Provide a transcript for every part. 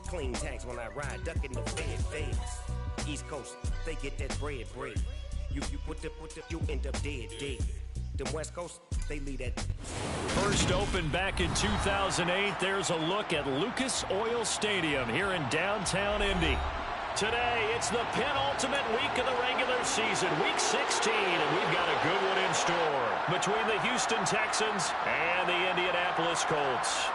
Clean tags when I ride, ducking the feds. East Coast, they get that bread. You put the, you end up dead. Them West Coast, they lead that. First opened back in 2008. There's a look at Lucas Oil Stadium here in downtown Indy. Today, it's the penultimate week of the regular season, week 16, and we've got a good one in store between the Houston Texans and the Indianapolis Colts.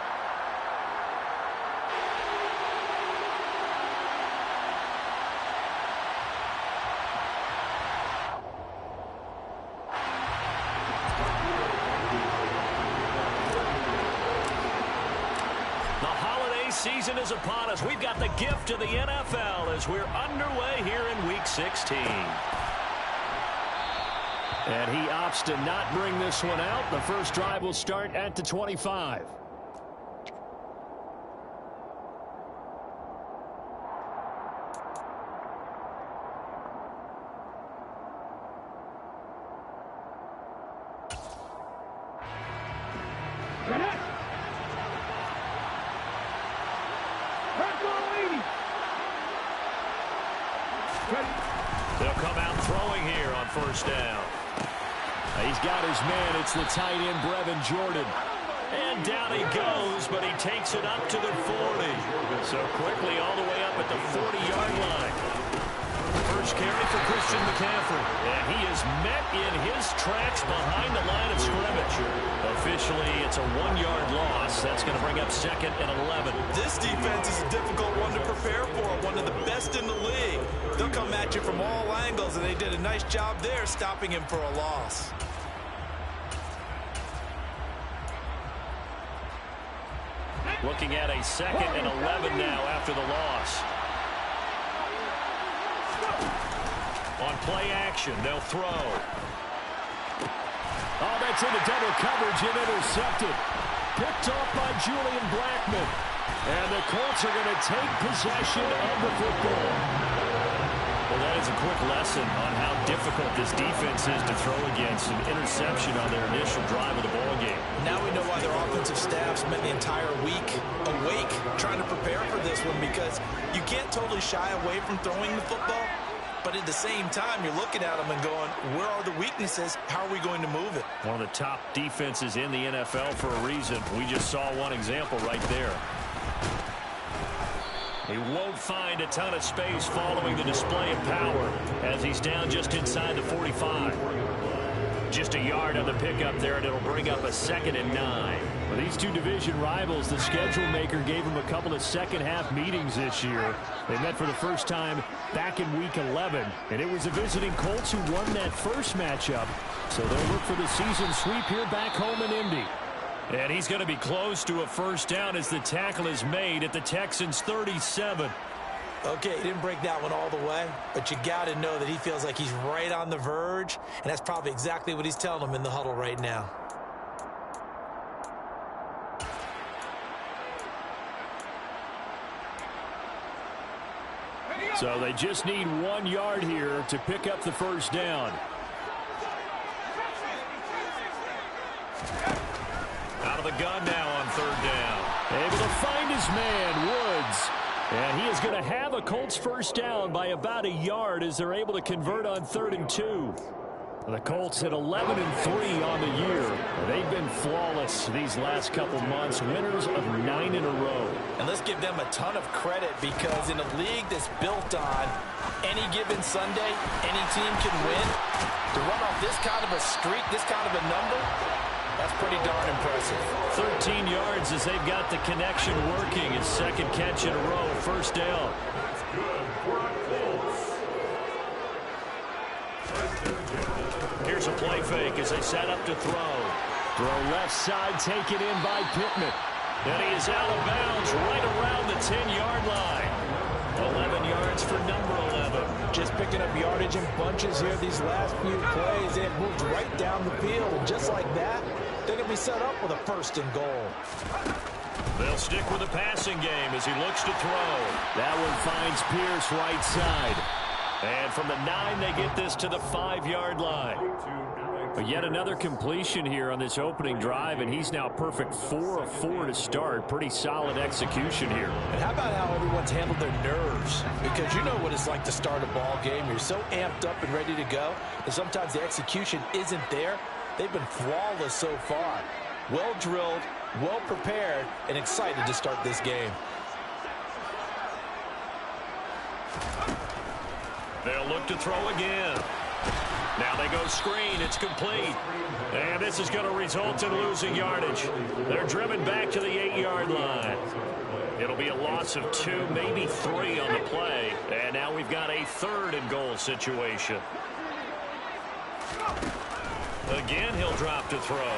Season is upon us. We've got the gift of the NFL as we're underway here in week 16. And he opts to not bring this one out. The first drive will start at the 25. They'll come out throwing here on first down. He's got his man. It's the tight end, Brevin Jordan. And down he goes, but he takes it up to the 40. So quickly all the way up at the 40-yard line. First carry for Christian McCaffrey. And he is met in his tracks behind the line of scrimmage. Officially, it's a 1-yard loss. That's going to bring up second and 11. This defense is a difficult one to prepare for. One of the best in the league. They'll come at you from all angles, and they did a nice job there stopping him for a loss. Looking at a second and 11 now after the loss. On play action, they'll throw. Oh, that's into double coverage and intercepted. Picked off by Julian Blackmon. And the Colts are going to take possession of the football. Well, that is a quick lesson on how difficult this defense is to throw against. An interception on their initial drive of the ballgame. Now we know why their offensive staff spent the entire week awake trying to prepare for this one, because you can't totally shy away from throwing the football. But at the same time, you're looking at them and going, where are the weaknesses? How are we going to move it? One of the top defenses in the NFL for a reason. We just saw one example right there. He won't find a ton of space following the display of power as he's down just inside the 45. Just a yard on the pickup there, and it'll bring up a 2nd and 9. For these two division rivals, the schedule maker gave them a couple of second-half meetings this year. They met for the first time back in Week 11, and it was the visiting Colts who won that first matchup. So they'll look for the season sweep here back home in Indy. And he's going to be close to a first down as the tackle is made at the Texans' 37. Okay, he didn't break that one all the way, but you got to know that he feels like he's right on the verge, and that's probably exactly what he's telling them in the huddle right now. So they just need 1 yard here to pick up the first down. Out of the gun now on 3rd down. Able to find his man, Woods. And he is going to have a Colts first down by about a yard as they're able to convert on 3rd and 2. The Colts at 11-3 on the year. They've been flawless these last couple months, winners of 9 in a row. And let's give them a ton of credit, because in a league that's built on any given Sunday, any team can win. To run off this kind of a streak, this kind of a number, that's pretty darn impressive. 13 yards as they've got the connection working. His 2nd catch in a row, first down. Here's a play fake as they set up to throw. Throw left side, taken in by Pittman. And he is out of bounds right around the 10-yard line. 11 yards for number 11. Just picking up yardage in bunches here these last few plays. They have moved right down the field. And just like that, they're going to be set up with a 1st and goal. They'll stick with the passing game as he looks to throw. That one finds Pierce right side. And from the 9, they get this to the 5-yard line. But yet another completion here on this opening drive, and he's now perfect 4 of 4 to start. Pretty solid execution here. And how about how everyone's handled their nerves? Because you know what it's like to start a ball game. You're so amped up and ready to go, and sometimes the execution isn't there. They've been flawless so far. Well drilled, well prepared, and excited to start this game. They'll look to throw again. Now they go screen. It's complete. And this is going to result in losing yardage. They're driven back to the 8-yard line. It'll be a loss of 2, maybe 3 on the play. And now we've got a 3rd and goal situation. Again, he'll drop to throw.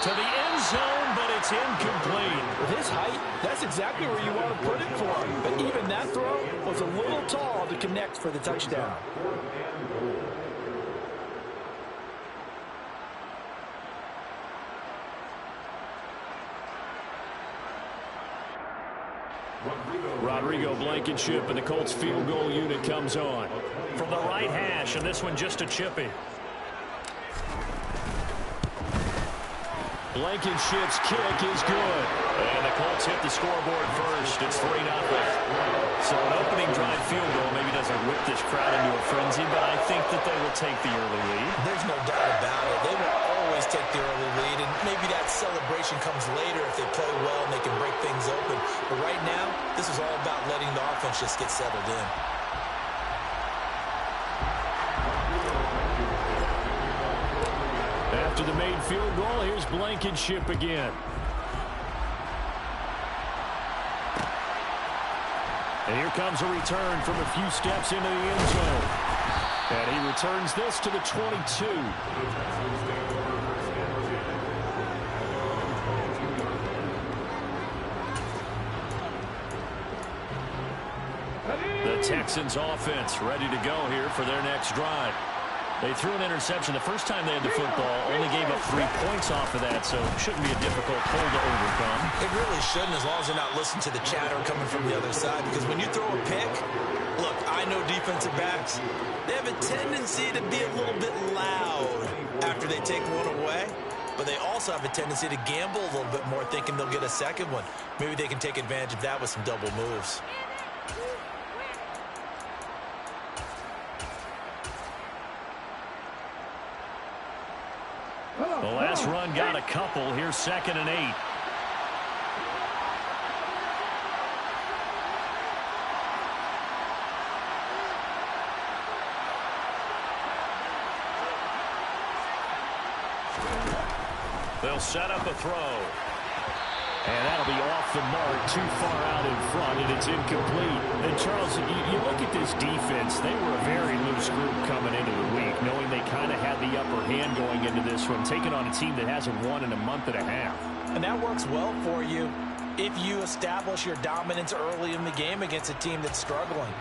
To the end zone, but it's incomplete. With his height, that's exactly where you want to put it for him. But even that throw was a little tall to connect for the touchdown. Rodrigo Blankenship and the Colts field goal unit comes on. From the right hash, and this one just a chippy. Blankenship's kick is good. And the Colts hit the scoreboard first. It's 3-0. So an opening drive field goal maybe doesn't whip this crowd into a frenzy, but I think that they will take the early lead. There's no doubt about it. They will always take the early lead, and maybe that celebration comes later if they play well and they can break things open. But right now, this is all about letting the offense just get settled in. After the made field goal, here's Blankenship again. And here comes a return from a few steps into the end zone. And he returns this to the 22. The Texans offense ready to go here for their next drive. They threw an interception the first time they had the football, only gave up 3 points off of that, so it shouldn't be a difficult hole to overcome. It really shouldn't, as long as they're not listening to the chatter coming from the other side, because when you throw a pick, look, I know defensive backs, they have a tendency to be a little bit loud after they take one away, but they also have a tendency to gamble a little bit more, thinking they'll get a second one. Maybe they can take advantage of that with some double moves. The last run got a couple. Here's 2nd and 8. They'll set up a throw. And that'll be off the mark, too far out in front, and it's incomplete. And, Charles, you look at this defense, they were a very loose group coming into the week, knowing they kind of had the upper hand going into this one, taking on a team that hasn't won in a month and a half. And that works well for you if you establish your dominance early in the game against a team that's struggling.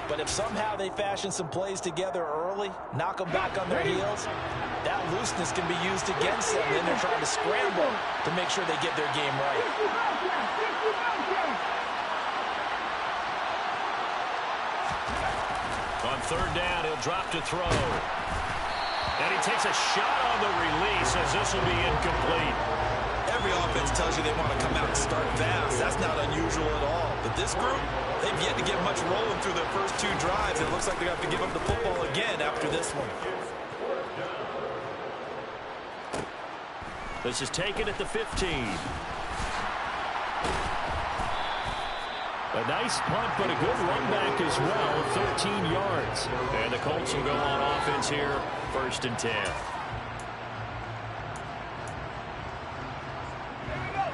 But if somehow they fashion some plays together early, knock them back on their heels, that looseness can be used against them. Then they're trying to scramble to make sure they get their game right. On 3rd down, he'll drop to throw. And he takes a shot on the release as this will be incomplete. Every offense tells you they want to come out and start fast. That's not unusual at all. But this group, they've yet to get much rolling through their first 2 drives. It looks like they have to give up the football again after this one. This is taken at the 15. A nice punt, but a good run back as well, 13 yards. And the Colts will go on offense here, 1st and 10.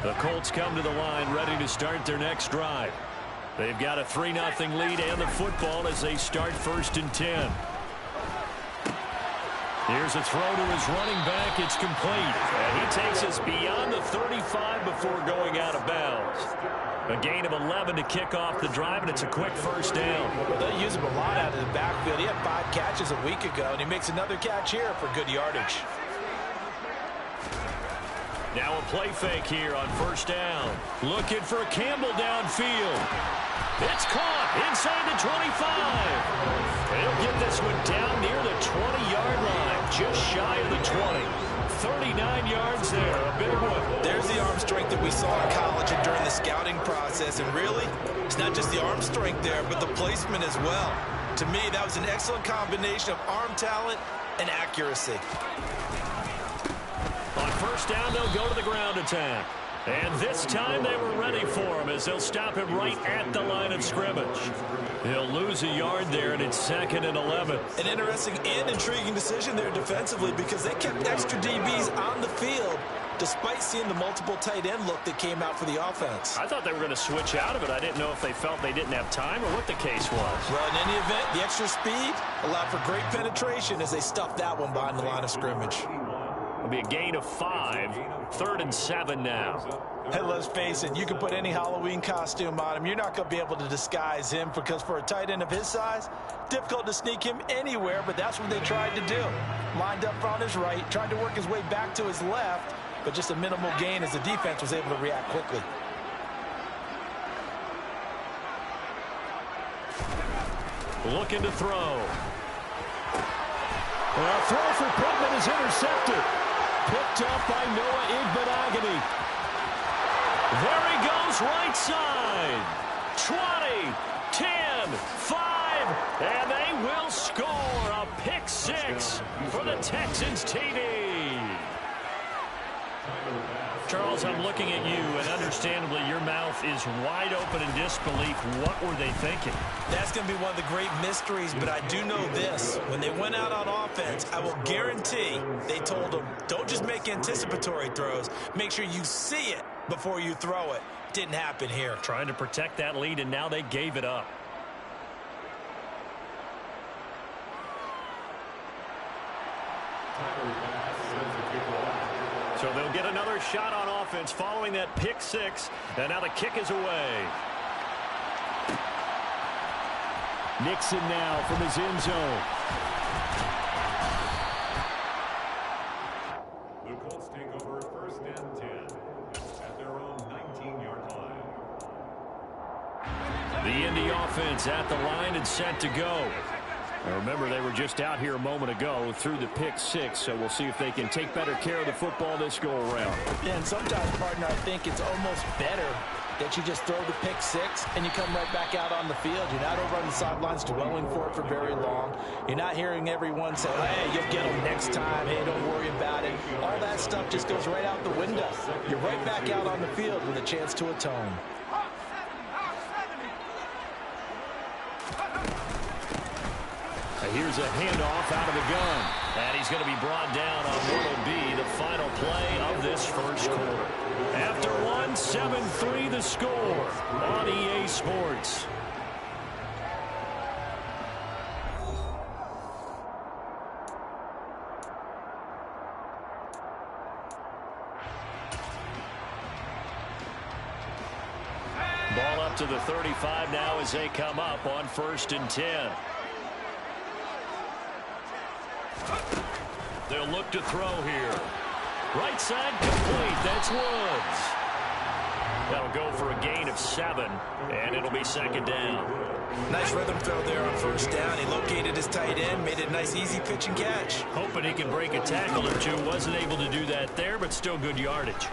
The Colts come to the line ready to start their next drive. They've got a 3-0 lead and the football as they start 1st and 10. Here's a throw to his running back. It's complete. And he takes us beyond the 35 before going out of bounds. A gain of 11 to kick off the drive, and it's a quick 1st down. Well, they use him a lot out of the backfield. He had 5 catches a week ago, and he makes another catch here for good yardage. Now a play fake here on 1st down. Looking for Campbell downfield. It's caught inside the 25. He'll get this one down near the 20-yard line, just shy of the 20. 39 yards there, a big one. There's the arm strength that we saw in college and during the scouting process. And really, it's not just the arm strength there, but the placement as well. To me, that was an excellent combination of arm talent and accuracy. On first down, they'll go to the ground attack. And this time they were ready for him as they'll stop him right at the line of scrimmage. He'll lose a yard there, and it's 2nd and 11. An interesting and intriguing decision there defensively because they kept extra DBs on the field despite seeing the multiple tight end look that came out for the offense. I thought they were going to switch out of it. I didn't know if they felt they didn't have time or what the case was. Well, in any event, the extra speed allowed for great penetration as they stuffed that one behind the line of scrimmage. It'll be a gain of 5. 3rd and 7 now. Hey, let's face it, you can put any Halloween costume on him. You're not going to be able to disguise him because for a tight end of his size, difficult to sneak him anywhere, but that's what they tried to do. Lined up on his right, tried to work his way back to his left, but just a minimal gain as the defense was able to react quickly. Looking to throw. A throw for Pittman is intercepted. Picked up by Noah Igbenogany. There he goes, right side. 20, 10, 5, and they will score a pick 6 for the Texans TD. Charles, I'm looking at you, and understandably, your mouth is wide open in disbelief. What were they thinking? That's going to be one of the great mysteries, but I do know this. When they went out on offense, I will guarantee they told them, don't just make anticipatory throws. Make sure you see it before you throw it. Didn't happen here. Trying to protect that lead, and now they gave it up. So they'll get another shot on offense following that pick 6, and now the kick is away. Nixon now from his end zone. The Colts take over 1st and 10 at their own 19-yard line. The Indy offense at the line and set to go. Now remember, they were just out here a moment ago through the pick 6, so we'll see if they can take better care of the football this go-around. Yeah, and sometimes, partner, I think it's almost better that you just throw the pick 6 and you come right back out on the field. You're not over on the sidelines dwelling for it for very long. You're not hearing everyone say, hey, you'll get them next time. Hey, don't worry about it. All that stuff just goes right out the window. You're right back out on the field with a chance to atone. Here's a handoff out of the gun. And he's going to be brought down on what will be the final play of this first quarter. After 1, 7-3 the score on EA Sports. Ball up to the 35 now as they come up on 1st and 10. They'll look to throw here. Right side complete. That's Woods. That'll go for a gain of 7, and it'll be 2nd down. Nice rhythm throw there on 1st down. He located his tight end, made it a nice easy pitch and catch. Hoping he can break a tackle or two. Wasn't able to do that there, but still good yardage.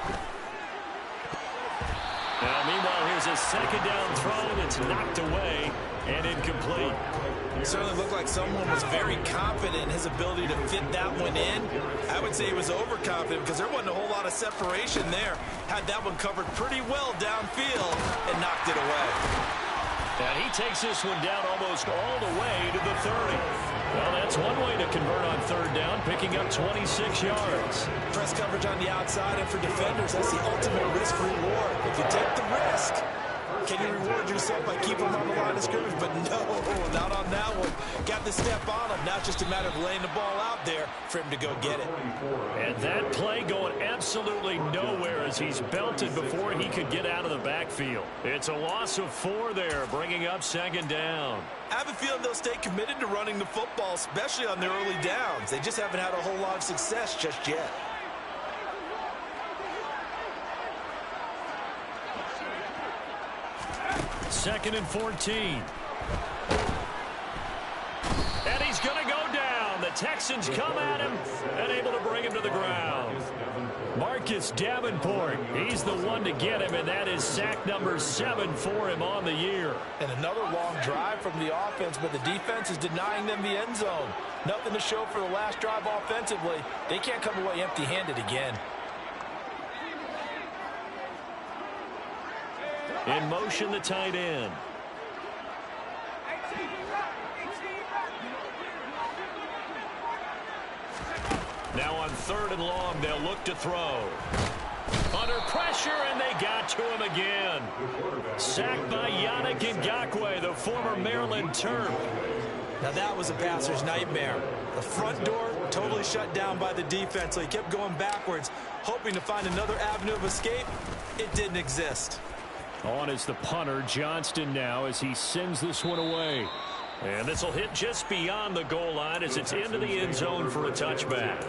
Now, meanwhile, here's a 2nd down throw that's knocked away and incomplete. It certainly looked like someone was very confident in his ability to fit that one in. I would say he was overconfident because there wasn't a whole lot of separation there. Had that one covered pretty well downfield and knocked it away. And he takes this one down almost all the way to the 30. Well, that's one way to convert on 3rd down, picking up 26 yards. Press coverage on the outside, and for defenders, that's the ultimate risk-reward. If you take the risk, can you reward yourself by keeping them on the line of scrimmage? But no, not on that one. Got the step on him. Now it's just a matter of laying the ball out there for him to go get it. And that play going absolutely nowhere as he's belted before he could get out of the backfield. It's a loss of 4 there, bringing up 2nd down. I have a feeling they'll stay committed to running the football, especially on their early downs. They just haven't had a whole lot of success just yet. Second and 14. the Texans come at him and able to bring him to the ground. Marcus Davenport, he's the one to get him, and that is sack number 7 for him on the year. And another long drive from the offense, but the defense is denying them the end zone. Nothing to show for the last drive offensively. They can't come away empty-handed again. In motion, the tight end. Now on 3rd and long, they'll look to throw. Under pressure, and they got to him again. Sacked by Yannick Ngakoue, the former Maryland Terp. Now that was a passer's nightmare. The front door totally shut down by the defense, so he kept going backwards, hoping to find another avenue of escape. It didn't exist. On is the punter, Johnston, now as he sends this one away. And this will hit just beyond the goal line as it's into the end zone for a touchback.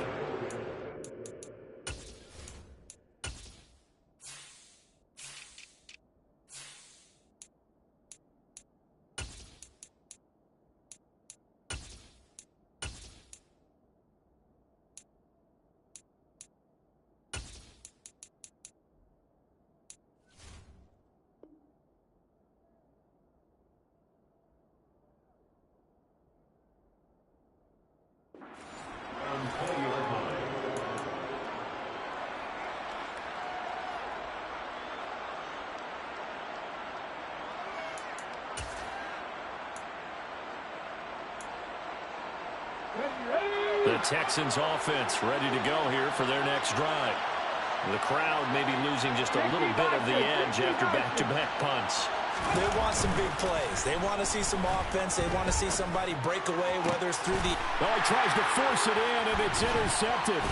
The Texans offense ready to go here for their next drive. The crowd may be losing just a little bit of the edge after back-to-back punts. They want some big plays. They want to see some offense. They want to see somebody break away, whether it's through the... Oh, he tries to force it in, and it's intercepted.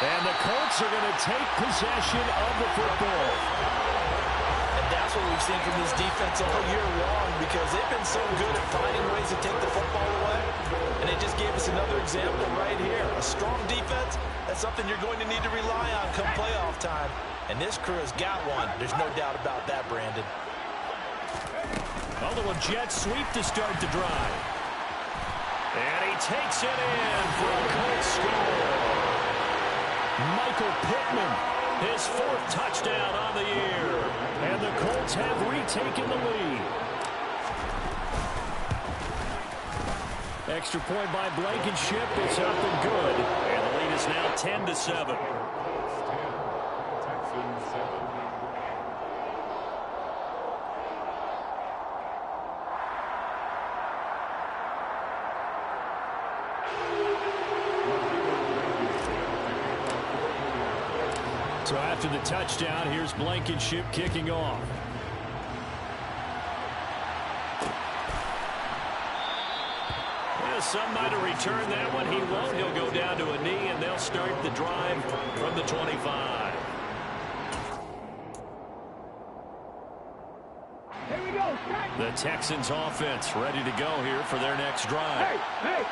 And the Colts are going to take possession of the football. And that's what we've seen from this defense all year long, because they've been so good at finding ways to take the football away. And they just gave us another example right here. A strong defense, that's something you're going to need to rely on come playoff time. And this crew has got one. There's no doubt about that, Brandon. A little jet sweep to start the drive. And he takes it in for a Colts score. Michael Pittman, his 4th touchdown on the year. And the Colts have retaken the lead. Extra point by Blankenship. It's up and good. And the lead is now 10-7. Texans 7. So after the touchdown, here's Blankenship kicking off. Some might have returned that one. He won't. He'll go down to a knee, and they'll start the drive from the 25. The Texans offense ready to go here for their next drive.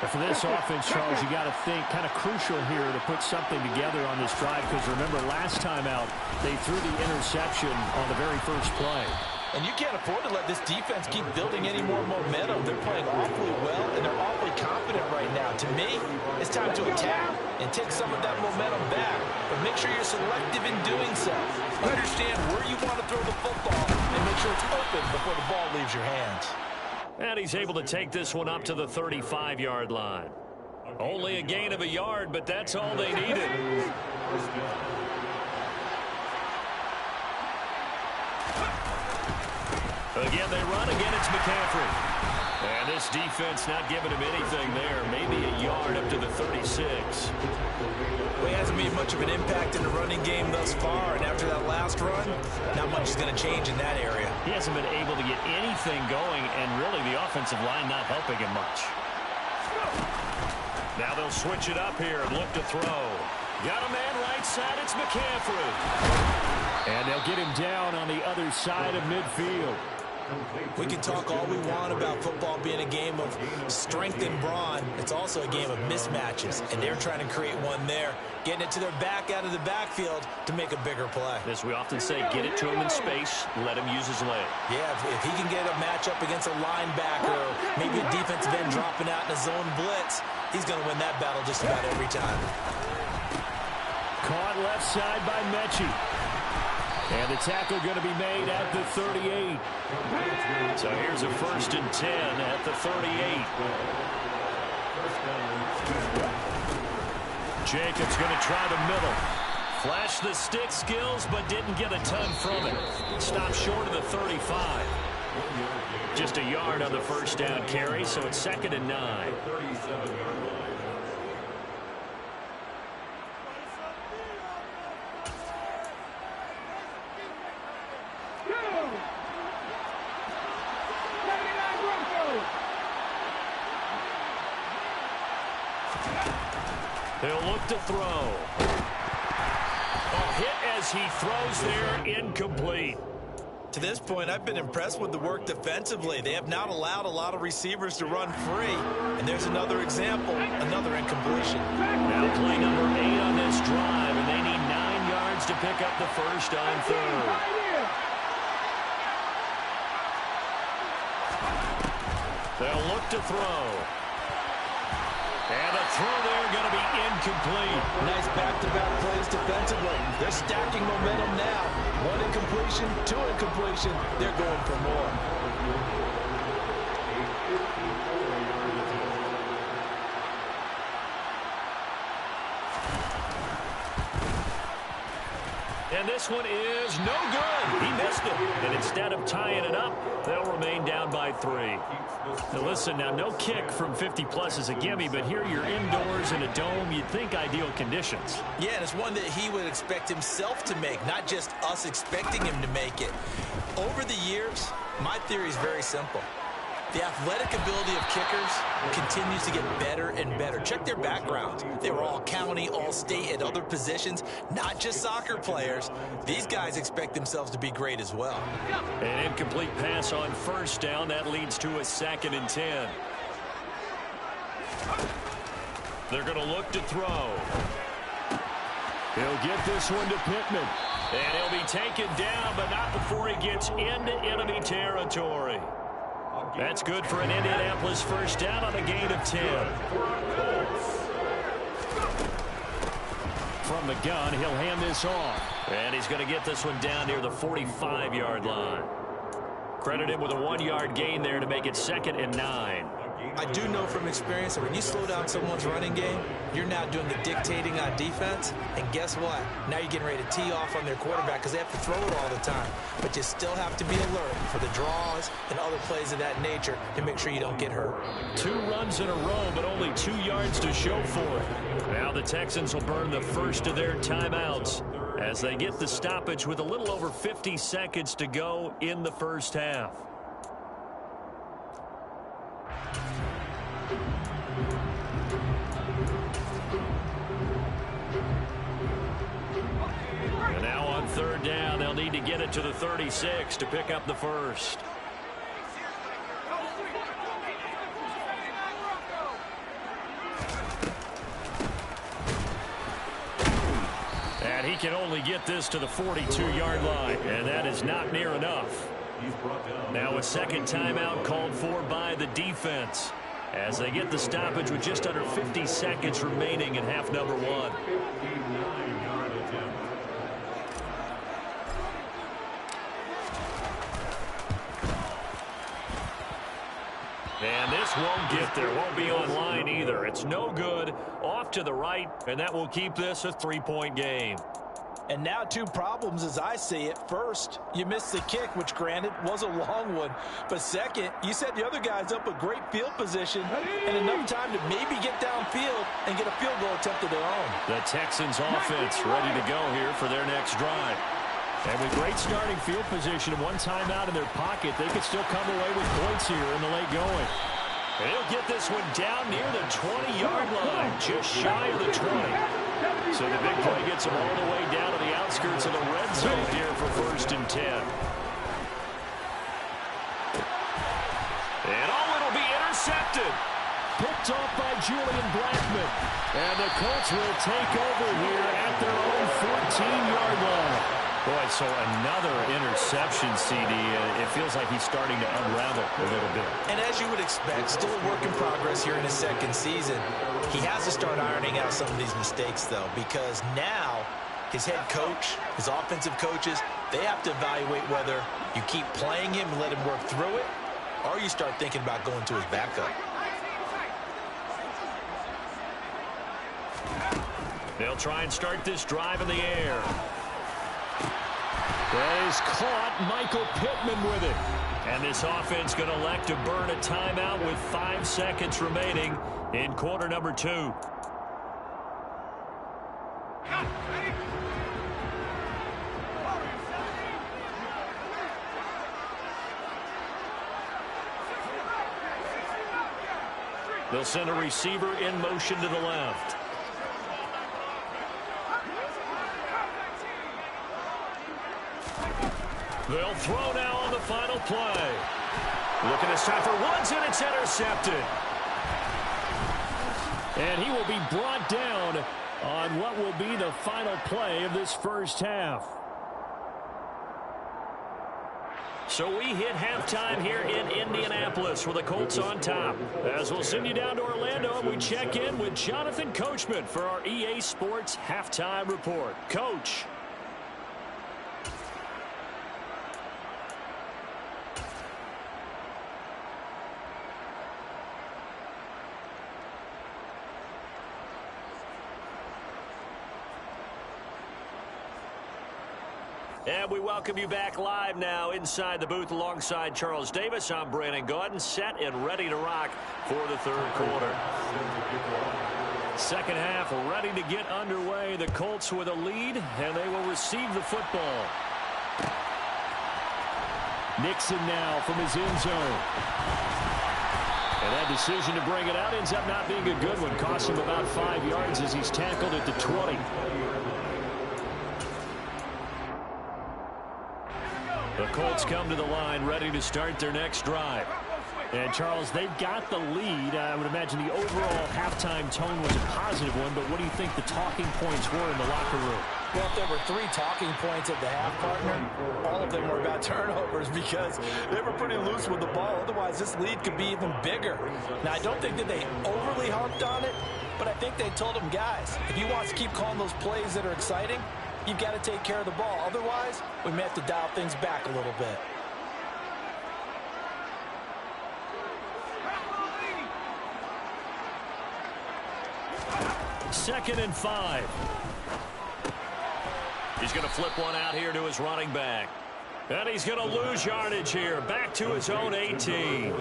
For this offense, Charles, you got to think kind of crucial here to put something together on this drive, because remember last time out they threw the interception on the very first play. And you can't afford to let this defense keep building any more momentum. They're playing awfully well, and they're awfully confident right now. To me, it's time to attack and take some of that momentum back. But make sure you're selective in doing so. Understand where you want to throw the football, and make sure it's open before the ball leaves your hands. And he's able to take this one up to the 35-yard line. Only a gain of a yard, but that's all they needed. Again, they run. Again, it's McCaffrey. And this defense not giving him anything there. Maybe a yard up to the 36. Well, he hasn't made much of an impact in the running game thus far. And after that last run, not much is going to change in that area. He hasn't been able to get anything going, and really the offensive line not helping him much. Now they'll switch it up here and look to throw. Got a man right side. It's McCaffrey. And they'll get him down on the other side of midfield. We can talk all we want about football being a game of strength and brawn. It's also a game of mismatches, and they're trying to create one there, getting it to their back out of the backfield to make a bigger play. As we often say, get it to him in space, let him use his leg. Yeah, if he can get a matchup against a linebacker or maybe a defensive end dropping out in a zone blitz, he's going to win that battle just about every time. Caught left side by Mechie. And the tackle going to be made at the 38. So here's a 1st and 10 at the 38. Jacobs going to try the middle. Flashed the stick skills, but didn't get a ton from it. Stopped short of the 35. Just a yard on the first down carry, so it's 2nd and 9. He'll look to throw. A hit as he throws there, incomplete. To this point, I've been impressed with the work defensively. They have not allowed a lot of receivers to run free. And there's another example, another incompletion. Now play number 8 on this drive, and they need 9 yards to pick up the first on 3rd. They'll look to throw. And a throw there going to be incomplete. Nice back-to-back plays defensively. They're stacking momentum now. 1 incompletion, 2 incompletion. They're going for more. And this one is no good. He missed it. And instead of tying it up, they'll remain down by 3. Now listen, now no kick from 50-plus is a gimme, but here you're indoors in a dome. You'd think ideal conditions. Yeah, and it's one that he would expect himself to make, not just us expecting him to make it. Over the years, my theory is very simple. The athletic ability of kickers continues to get better and better. Check their backgrounds. They were all county, all state, at other positions, not just soccer players. These guys expect themselves to be great as well. An incomplete pass on first down. That leads to a 2nd and 10. They're going to look to throw. He'll get this one to Pittman. And he'll be taken down, but not before he gets into enemy territory. That's good for an Indianapolis first down on a gain of 10. From the gun, he'll hand this off. And he's going to get this one down near the 45-yard line. Credit him with a 1-yard gain there to make it 2nd and 9. I do know from experience that when you slow down someone's running game, you're now doing the dictating on defense. And guess what? Now you're getting ready to tee off on their quarterback because they have to throw it all the time. But you still have to be alert for the draws and other plays of that nature to make sure you don't get hurt. 2 runs in a row, but only 2 yards to show for it. Now the Texans will burn the first of their timeouts as they get the stoppage with a little over 50 seconds to go in the first half. And now on 3rd down, they'll need to get it to the 36 to pick up the first. And he can only get this to the 42-yard line, and that is not near enough. Now a second timeout called for by the defense as they get the stoppage with just under 50 seconds remaining in half number 1. And this won't get there. Won't be online either. It's no good. Off to the right, and that will keep this a 3-point game. And now 2 problems as I see it. First, you missed the kick, which granted was a long one. But second, you set the other guys up with great field position and enough time to maybe get downfield and get a field goal attempt of their own. The Texans offense ready to go here for their next drive. And with great starting field position and 1 timeout in their pocket, they could still come away with points here in the late going. And he'll get this one down near the 20-yard line, just shy of the 20. So the big play gets him all the way down to the outskirts of the red zone here for 1st and 10. intercepted. Picked off by Julian Blackmon. And the Colts will take over here at their own 14-yard line. Boy, so another interception, CD. It feels like he's starting to unravel a little bit. And as you would expect, still a work in progress here in his second season. He has to start ironing out some of these mistakes, though, because now his head coach, his offensive coaches, they have to evaluate whether you keep playing him and let him work through it, or you start thinking about going to his backup. They'll try and start this drive in the air. That is caught. Michael Pittman with it. And this offense going to elect to burn a timeout with 5 seconds remaining in quarter number 2. They'll send a receiver in motion to the left. They'll throw now on the final play. Looking this time for Woods, and it's intercepted. And he will be brought down on what will be the final play of this first half. So we hit halftime here in Indianapolis with the Colts on top. As we'll send you down to Orlando, and we check in with Jonathan Coachman for our EA Sports Halftime Report. Coach. And we welcome you back live now inside the booth alongside Charles Davis. I'm Brandon Gaudin, set and ready to rock for the third quarter. Second half ready to get underway. The Colts with a lead, and they will receive the football. Nixon now from his end zone. And that decision to bring it out ends up not being a good one. Costs him about 5 yards as he's tackled at the 20. The Colts come to the line ready to start their next drive. And, Charles, they've got the lead. I would imagine the overall halftime tone was a positive one, but what do you think the talking points were in the locker room? Well, if there were 3 talking points at the half, partner, all of them were about turnovers because they were pretty loose with the ball. Otherwise, this lead could be even bigger. Now, I don't think that they overly harped on it, but I think they told them, guys, if you want to keep calling those plays that are exciting, you've got to take care of the ball. Otherwise, we may have to dial things back a little bit. Second and 5. He's going to flip one out here to his running back. And he's going to lose yardage here. Back to his own 18.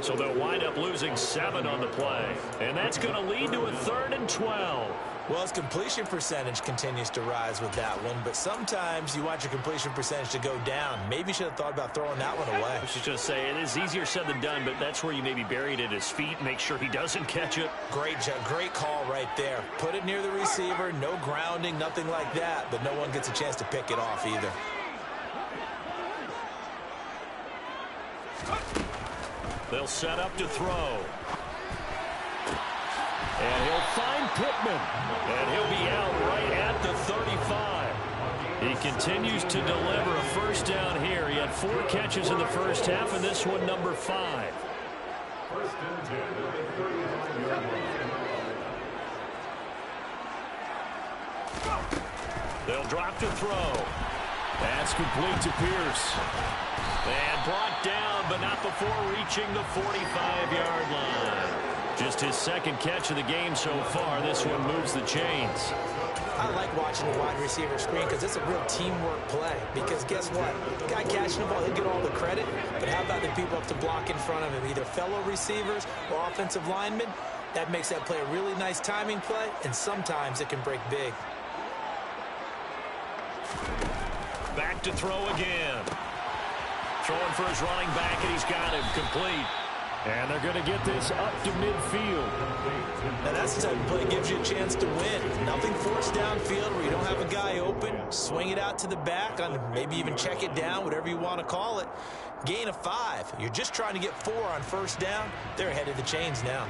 So they'll wind up losing 7 on the play. And that's going to lead to a 3rd and 12. Well, his completion percentage continues to rise with that one, but sometimes you want your completion percentage to go down. Maybe you should have thought about throwing that one away. I was just going to say, it is easier said than done, but that's where you maybe bury it at his feet, make sure he doesn't catch it. Great call right there. Put it near the receiver, no grounding, nothing like that, but no one gets a chance to pick it off either. They'll set up to throw. And he'll find Pittman. And he'll be out right at the 35. He continues to deliver a first down here. He had 4 catches in the first half, and this one number 5. First and 10 at the 35-yard line. They'll drop to throw. That's complete to Pierce. And brought down, but not before reaching the 45-yard line. Just his second catch of the game so far. This one moves the chains. I like watching the wide receiver screen because it's a real teamwork play. Because guess what? The guy catching the ball, he'll get all the credit. But how about the people up to block in front of him, either fellow receivers or offensive linemen? That makes that play a really nice timing play, and sometimes it can break big. Back to throw again. Throwing for his running back, and he's got him complete. And they're going to get this up to midfield. Now that's the type of play that gives you a chance to win. Nothing forced downfield where you don't have a guy open. Swing it out to the back, on maybe even check it down, whatever you want to call it. Gain of 5. You're just trying to get 4 on first down. They're ahead of the chains now.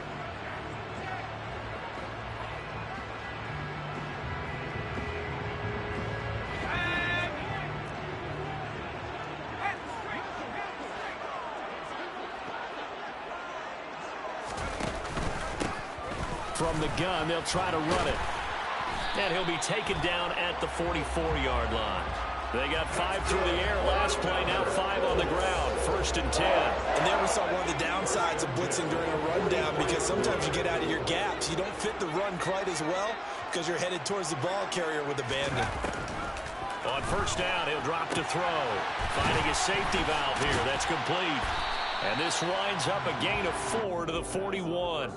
From the gun, they'll try to run it. And he'll be taken down at the 44-yard line. They got 5 through the air last play, now 5 on the ground. 1st and 10. And there we saw one of the downsides of blitzing during a rundown, because sometimes you get out of your gaps. You don't fit the run quite as well because you're headed towards the ball carrier with abandon. On 1st down, he'll drop to throw. Finding a safety valve here. That's complete. And this winds up a gain of 4 to the 41.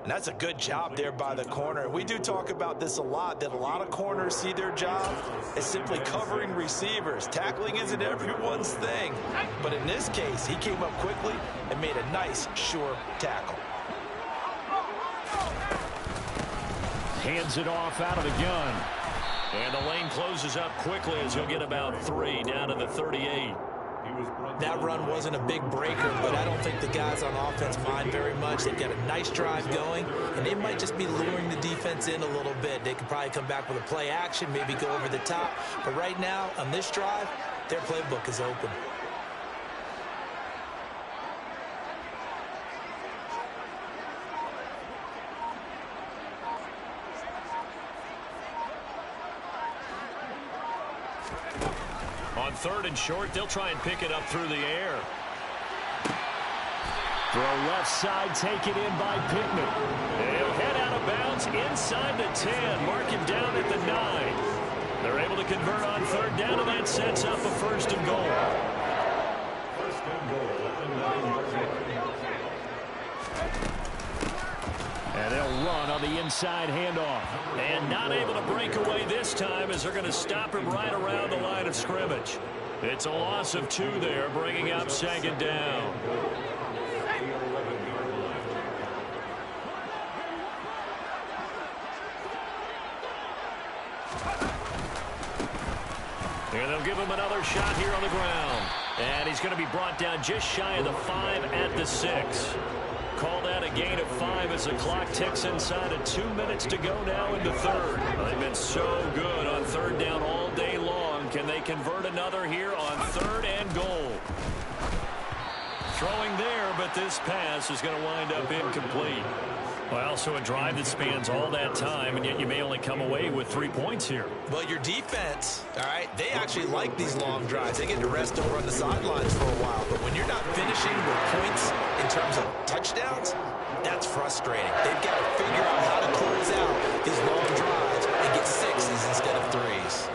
And that's a good job there by the corner. We do talk about this a lot, that a lot of corners see their job as simply covering receivers. Tackling isn't everyone's thing. But in this case, he came up quickly and made a nice, sure tackle. Hands it off out of the gun. And the lane closes up quickly as he'll get about 3 down to the 38. That run wasn't a big breaker, but I don't think the guys on offense mind very much. They've got a nice drive going, and they might just be luring the defense in a little bit. They could probably come back with a play action, maybe go over the top. But right now, on this drive, their playbook is open. On 3rd and short, they'll try and pick it up through the air. Throw left side, taken in by Pittman. They'll head out of bounds inside the 10. Mark him down at the 9. They're able to convert on 3rd down, and that sets up a 1st and goal. 1st and goal at the 9-yard line. And they'll run on the inside handoff. And not able to break away this time as they're going to stop him right around the line of scrimmage. It's a loss of 2 there, bringing up 2nd down. And they'll give him another shot here on the ground. And he's going to be brought down just shy of the 5 at the 6. Call that a gain of 5 as the clock ticks inside of 2 minutes to go now in the 3rd. They've been so good on 3rd down all day long. Can they convert another here on 3rd and goal? Throwing there, but this pass is going to wind up incomplete. Well, so a drive that spans all that time, and yet you may only come away with 3 points here. Well, your defense, all right, they actually like these long drives. They get to rest over on the sidelines for a while. But when you're not finishing with points in terms of touchdowns, that's frustrating. They've got to figure out how to close out these long drives and get 6s instead of 3s.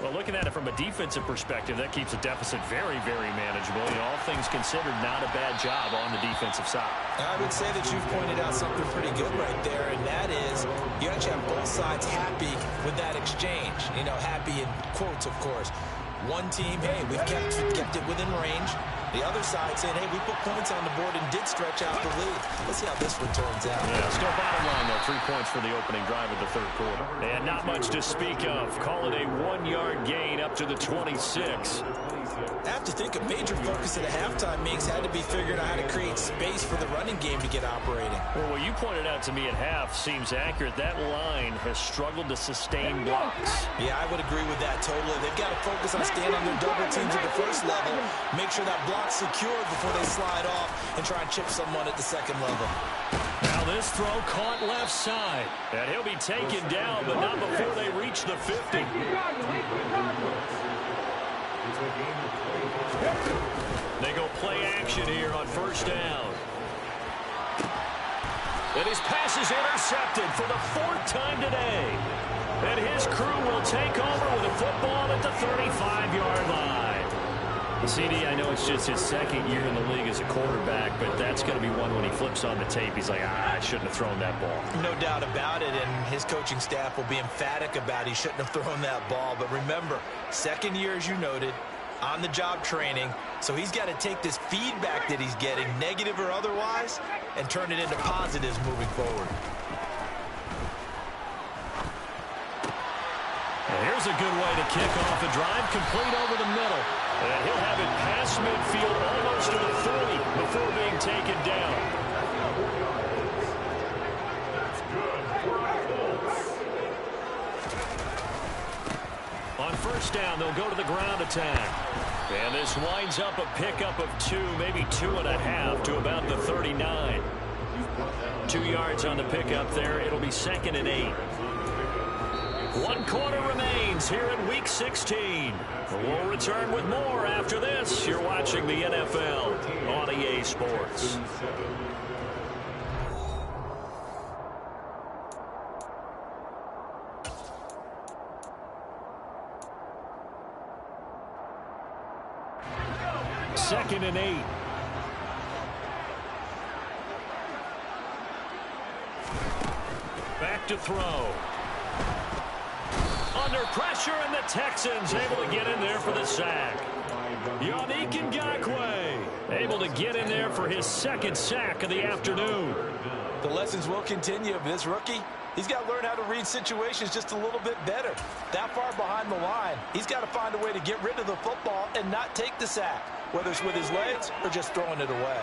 Well, looking at it from a defensive perspective, that keeps the deficit very, very manageable. You know, all things considered, not a bad job on the defensive side. I would say that you've pointed out something pretty good right there, and that is you actually have both sides happy with that exchange. You know, happy in quotes, of course. One team, hey, we've kept it within range. The other side saying, hey, we put points on the board and did stretch out the lead. Let's see how this one turns out. Yeah, still bottom line, though. 3 points for the opening drive of the 3rd quarter. And not much to speak of. Call it a 1-yard gain up to the 26. I have to think a major focus at a halftime means had to be figuring out how to create space for the running game to get operating. Well, what you pointed out to me at half seems accurate. That line has struggled to sustain blocks. Yeah, I would agree with that totally. They've got to focus on staying on their double teams at the 1st level, make sure that block's secured before they slide off and try and chip someone at the 2nd level. Now this throw caught left side. And he'll be taken down, but not before they reach the 50. They go play action here on 1st down. And his pass is intercepted for the 4th time today. And his crew will take over with a football at the 35-yard line. CD, I know it's just his 2nd year in the league as a quarterback, but that's going to be one when he flips on the tape. He's like, I shouldn't have thrown that ball. No doubt about it, and his coaching staff will be emphatic about he shouldn't have thrown that ball. But remember, 2nd year, as you noted, on-the-job training, so he's got to take this feedback that he's getting, negative or otherwise, and turn it into positives moving forward. And here's a good way to kick off a drive, complete over the middle. And he'll have it past midfield, almost to the 30 before being taken down. On first down, they'll go to the ground attack. And this winds up a pickup of 2, maybe 2.5 to about the 39. 2 yards on the pickup there. It'll be 2nd and 8. 1 quarter remains here in Week 16. We'll return with more after this. You're watching the NFL on EA Sports. Second and 8. Back to throw. Under pressure, and the Texans able to get in there for the sack. Yannick Ngakoue able to get in there for his 2nd sack of the afternoon. The lessons will continue of this rookie. He's got to learn how to read situations just a little bit better. That far behind the line, he's got to find a way to get rid of the football and not take the sack, whether it's with his legs or just throwing it away.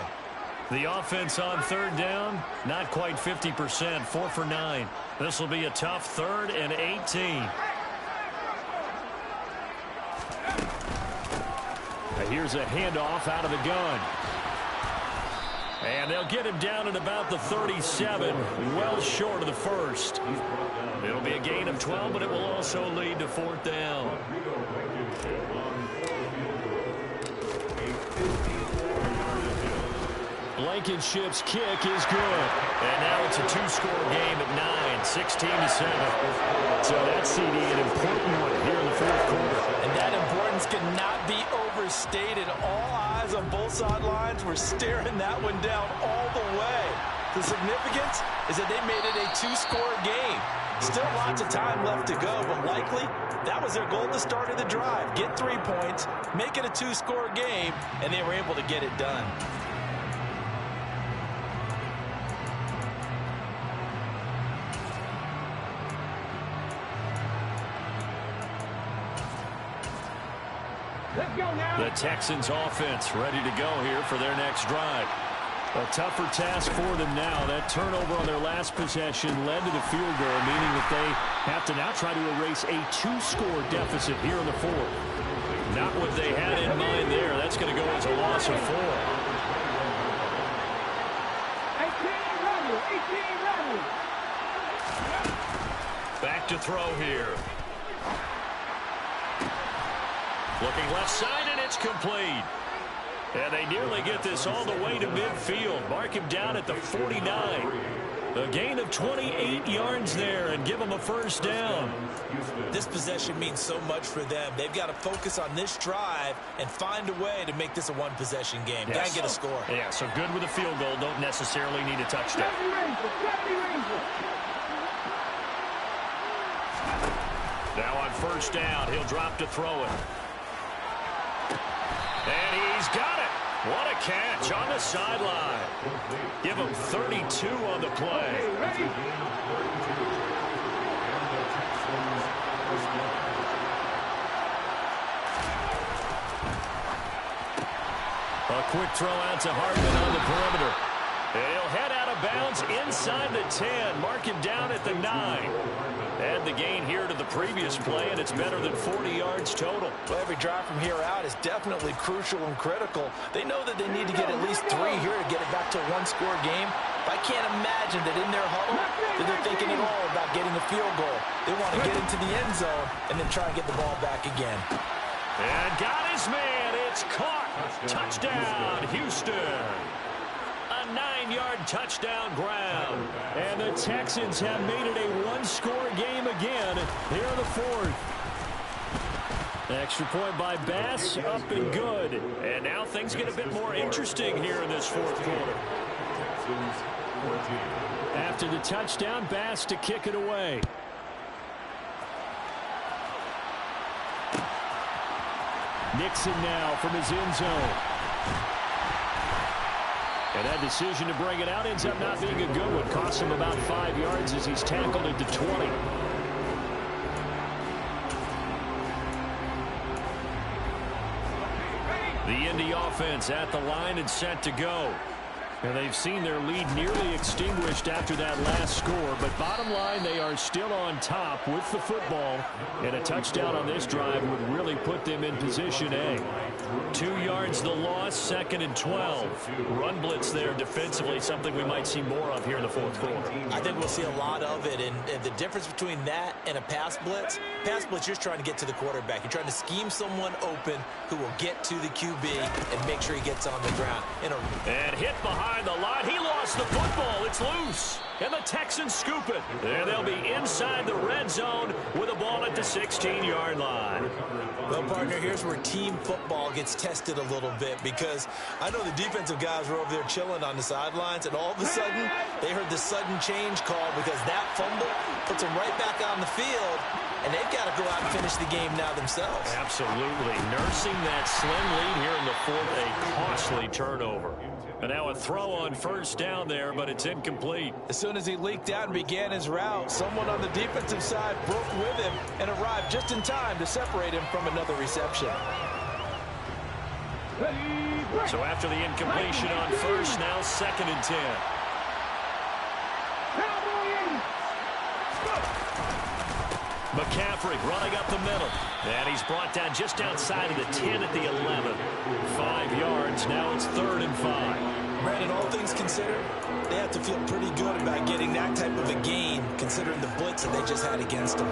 The offense on 3rd down, not quite 50%, 4 for 9. This will be a tough 3rd and 18. Here's a handoff out of the gun. And they'll get him down at about the 37, well short of the 1st. It'll be a gain of 12, but it will also lead to 4th down. Blankenship's kick is good. And now it's a 2-score game at 9, 16-7. So that CD, an important one here in the 4th quarter. And that importance cannot be overstated. All eyes on both sidelines were staring that one down all the way. The significance is that they made it a 2-score game. Still lots of time left to go, but likely that was their goal at the start of the drive. Get 3 points, make it a 2-score game, and they were able to get it done. The Texans offense ready to go here for their next drive. A tougher task for them now. That turnover on their last possession led to the field goal, meaning that they have to now try to erase a 2-score deficit here in the 4th. Not what they had in mind there. That's going to go as a loss of 4. Back to throw here. Looking left side, and it's complete. And they nearly get this all the way to midfield. Mark him down at the 49. A gain of 28 yards there and give them a 1st down. This possession means so much for them. They've got to focus on this drive and find a way to make this a 1-possession game. Yes. Got to get a score. Yeah, so good with a field goal. Don't necessarily need a touchdown. Now on 1st down, he'll drop to throw it. And he's got it. What a catch on the sideline. Give him 32 on the play. A quick throw out to Hardman on the perimeter. And he'll head out of bounds inside the 10. Mark him down at the 9. Add the gain here to the previous play, and it's better than 40 yards total. Well, every drive from here out is definitely crucial and critical. They know that they need to get at least 3 here to get it back to a 1-score game. But I can't imagine that in their huddle that they're thinking at all about getting a field goal. They want to get into the end zone and then try and get the ball back again. And got his man. It's caught. Touchdown, Houston. A 9-yard touchdown ground. And the Texans have made it a 1-score game again here in the 4th. Extra point by Bass, up and good. And now things get a bit more interesting here in this 4th quarter. After the touchdown, Bass to kick it away. Nixon now from his end zone. And that decision to bring it out ends up not being a good one. Costs him about 5 yards as he's tackled into 20. The Indy offense at the line and set to go. And they've seen their lead nearly extinguished after that last score. But bottom line, they are still on top with the football. And a touchdown on this drive would really put them in position A. 2 yards the loss, 2nd and 12. Run blitz there defensively, something we might see more of here in the fourth quarter. I think we'll see a lot of it. And the difference between that and a pass blitz, you're just trying to get to the quarterback. You're trying to scheme someone open who will get to the QB and make sure he gets on the ground. And hit behind the line. He lost the football. It's loose. And the Texans scoop it. And they'll be inside the red zone with a ball at the 16-yard line. Well, partner, here's where team football gets tested a little bit, because I know the defensive guys were over there chilling on the sidelines, and all of a sudden they heard the sudden change call because that fumble puts them right back on the field, and they've got to go out and finish the game now themselves. Absolutely. Nursing that slim lead here in the fourth, a costly turnover. And now a throw on first down there, but it's incomplete. As soon as he leaked out and began his route, someone on the defensive side broke with him and arrived just in time to separate him from another reception. So after the incompletion on first, now 2nd and 10. McCaffrey running up the middle. And he's brought down just outside of the 10 at the 11. 5 yards. Now it's 3rd and 5. Brandon, all things considered, they have to feel pretty good about getting that type of a gain, considering the blitz that they just had against them.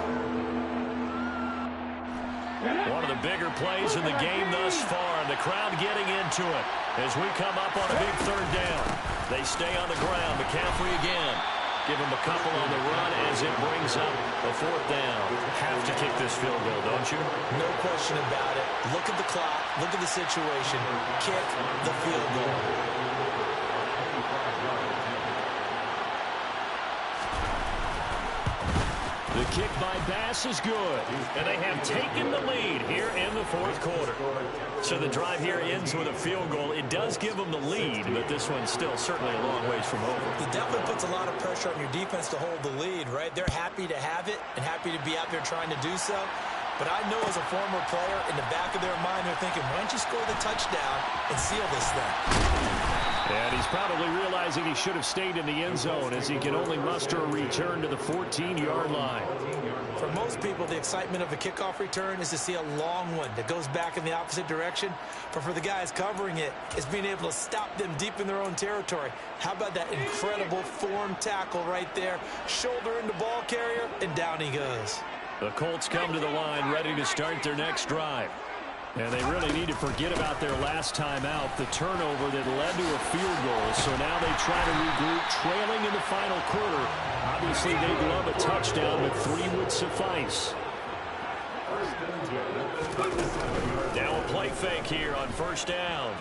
One of the bigger plays in the game thus far, and the crowd getting into it as we come up on a big 3rd down. They stay on the ground. McCaffrey again. Give him a couple on the run as it brings up a 4th down. Have to kick this field goal, don't you? No question about it. Look at the clock. Look at the situation. Kick the field goal. The kick by Bass is good, and they have taken the lead here in the 4th quarter. So the drive here ends with a field goal. It does give them the lead, but this one's still certainly a long ways from over. It definitely puts a lot of pressure on your defense to hold the lead, right? They're happy to have it and happy to be out there trying to do so. But I know as a former player, in the back of their mind, they're thinking, why don't you score the touchdown and seal this thing? And he's probably realizing he should have stayed in the end zone as he can only muster a return to the 14-yard line. For most people, the excitement of a kickoff return is to see a long one that goes back in the opposite direction. But for the guys covering it, it's being able to stop them deep in their own territory. How about that incredible form tackle right there? Shoulder into ball carrier, and down he goes. The Colts come to the line ready to start their next drive. And they really need to forget about their last time out, the turnover that led to a field goal. So now they try to regroup, trailing in the final quarter. Obviously, they'd love a touchdown, but 3 would suffice. Now a play fake here on first down.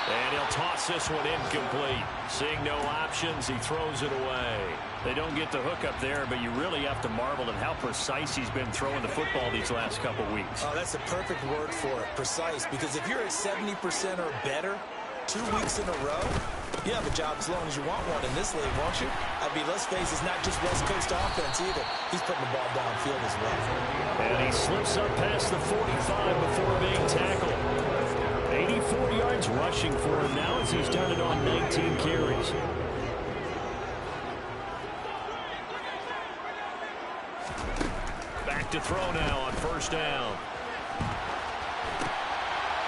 And he'll toss this one incomplete. Seeing no options, he throws it away. They don't get the hook up there, but you really have to marvel at how precise he's been throwing the football these last couple weeks. Oh, that's a perfect word for it, precise. Because if you're at 70% or better 2 weeks in a row, you have a job as long as you want one in this league, won't you? I mean, let's face it, it's not just West Coast offense either. He's putting the ball downfield as well. And he slips up past the 45 before being tackled. 84 yards rushing for him now as he's done it on 19 carries. Back to throw now on first down.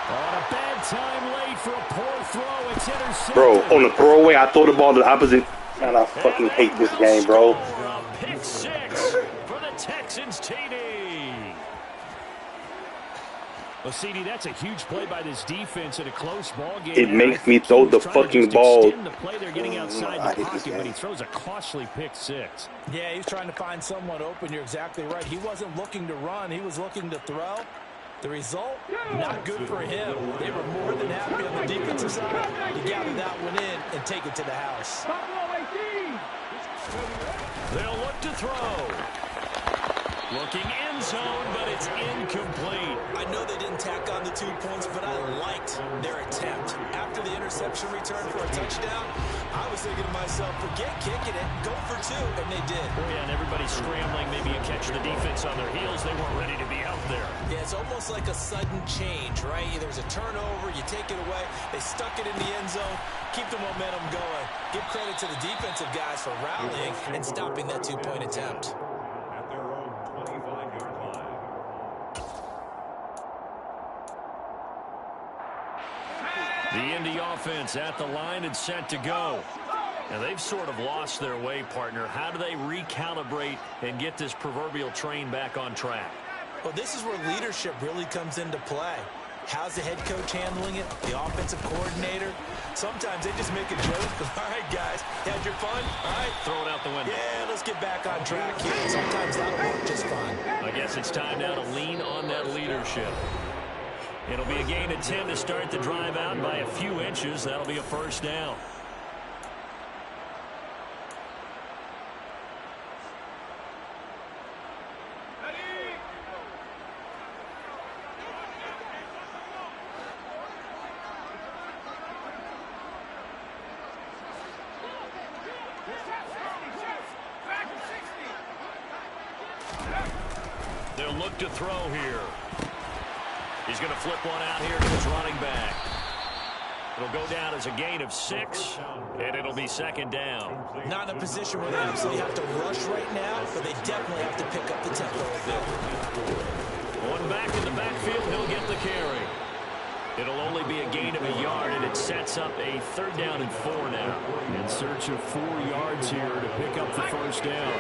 On a bad time late for a poor throw. It's intercepted. Bro, on the throwaway, I throw the ball to the opposite. Man, I fucking hate this game, bro. A pick 6 for the Texans TD. Well, CD, that's a huge play by this defense in a close ball game. It makes me throw the fucking ball. The play they're getting outside the pocket, but he throws a costly pick 6. Yeah, he's trying to find someone open. You're exactly right. He wasn't looking to run. He was looking to throw. The result, not good for him. They were more than happy on the defensive side to gather that one in and take it to the house. They'll look to throw. Looking end zone, but it's incomplete. I know they didn't tack on the 2 points, but I liked their attempt. After the interception return for a touchdown, I was thinking to myself, forget kicking it, go for 2, and they did. Oh, yeah, and everybody's scrambling. Maybe you catch the defense on their heels. They weren't ready to be out there. Yeah, it's almost like a sudden change, right? There's a turnover, you take it away, they stuck it in the end zone, keep the momentum going. Give credit to the defensive guys for rallying and stopping that 2-point attempt. At their own 25-yard line. The Indy offense at the line and set to go. Now, they've sort of lost their way, partner. How do they recalibrate and get this proverbial train back on track? Well, this is where leadership really comes into play. How's the head coach handling it? The offensive coordinator? Sometimes they just make a joke. All right, guys, had your fun? All right. Throw it out the window. Yeah, let's get back on track here. And sometimes that'll work just fine. I guess it's time now to lean on that leadership. It'll be a gain of 10 to start the drive out by a few inches. That'll be a first down. They'll look to throw here. He's going to flip one out here to his running back. It'll go down as a gain of 6, and it'll be second down. Not in a position where they absolutely have to rush right now, but they definitely have to pick up the tempo a bit. One back in the backfield, he'll get the carry. It'll only be a gain of a yard, and it sets up a 3rd down and 4 now. In search of 4 yards here to pick up the first down.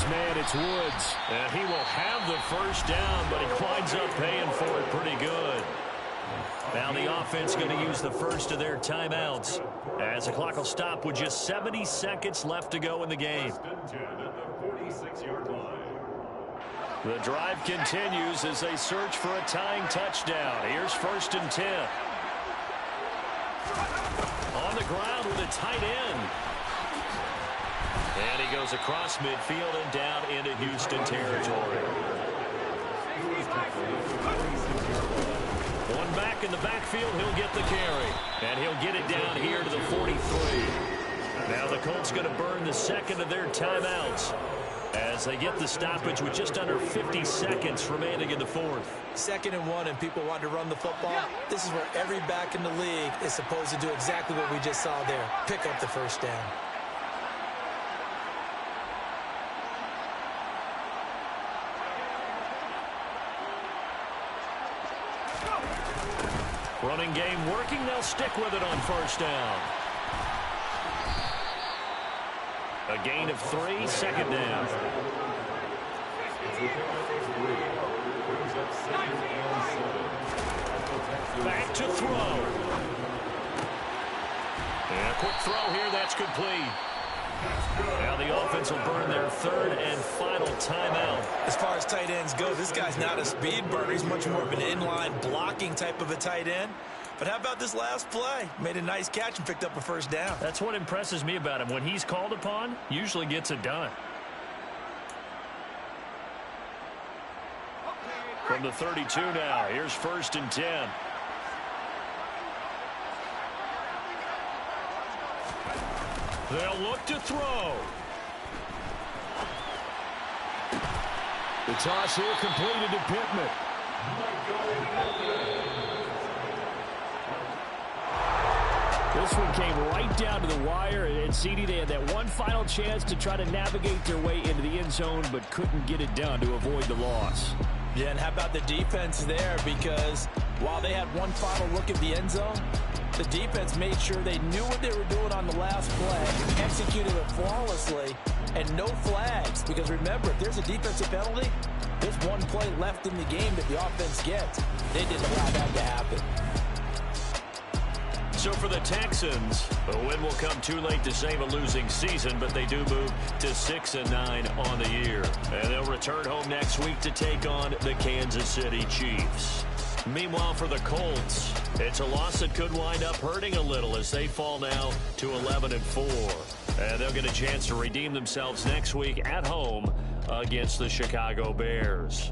Man, it's Woods, and he will have the first down, but he winds up paying for it pretty good. Now the offense going to use the first of their timeouts as the clock will stop with just 70 seconds left to go in the game. The drive continues as they search for a tying touchdown. Here's 1st and 10. On the ground with a tight end. And he goes across midfield and down into Houston territory. One back in the backfield, he'll get the carry. And he'll get it down here to the 43. Now the Colts going to burn the second of their timeouts as they get the stoppage with just under 50 seconds remaining in the 4th. 2nd and 1 and people want to run the football. This is where every back in the league is supposed to do exactly what we just saw there. Pick up the first down. Running game working. They'll stick with it on 1st down. A gain of 3, 2nd down. Back to throw. And a quick throw here. That's complete. Now the offense will burn their 3rd and final timeout. As far as tight ends go, this guy's not a speed burner. He's much more of an inline blocking type of a tight end. But how about this last play? Made a nice catch and picked up a first down. That's what impresses me about him. When he's called upon, usually gets it done. From the 32 now, here's 1st and 10. They'll look to throw. The toss here completed to Pittman. This one came right down to the wire, and CD, they had that one final chance to try to navigate their way into the end zone, but couldn't get it done to avoid the loss. Yeah, and how about the defense there? Because while they had one final look at the end zone, the defense made sure they knew what they were doing on the last play, executed it flawlessly, and no flags. Because remember, if there's a defensive penalty, there's one play left in the game that the offense gets. They didn't allow that to happen. So for the Texans, a win will come too late to save a losing season, but they do move to 6-9 on the year. And they'll return home next week to take on the Kansas City Chiefs. Meanwhile, for the Colts, it's a loss that could wind up hurting a little as they fall now to 11-4. And they'll get a chance to redeem themselves next week at home against the Chicago Bears.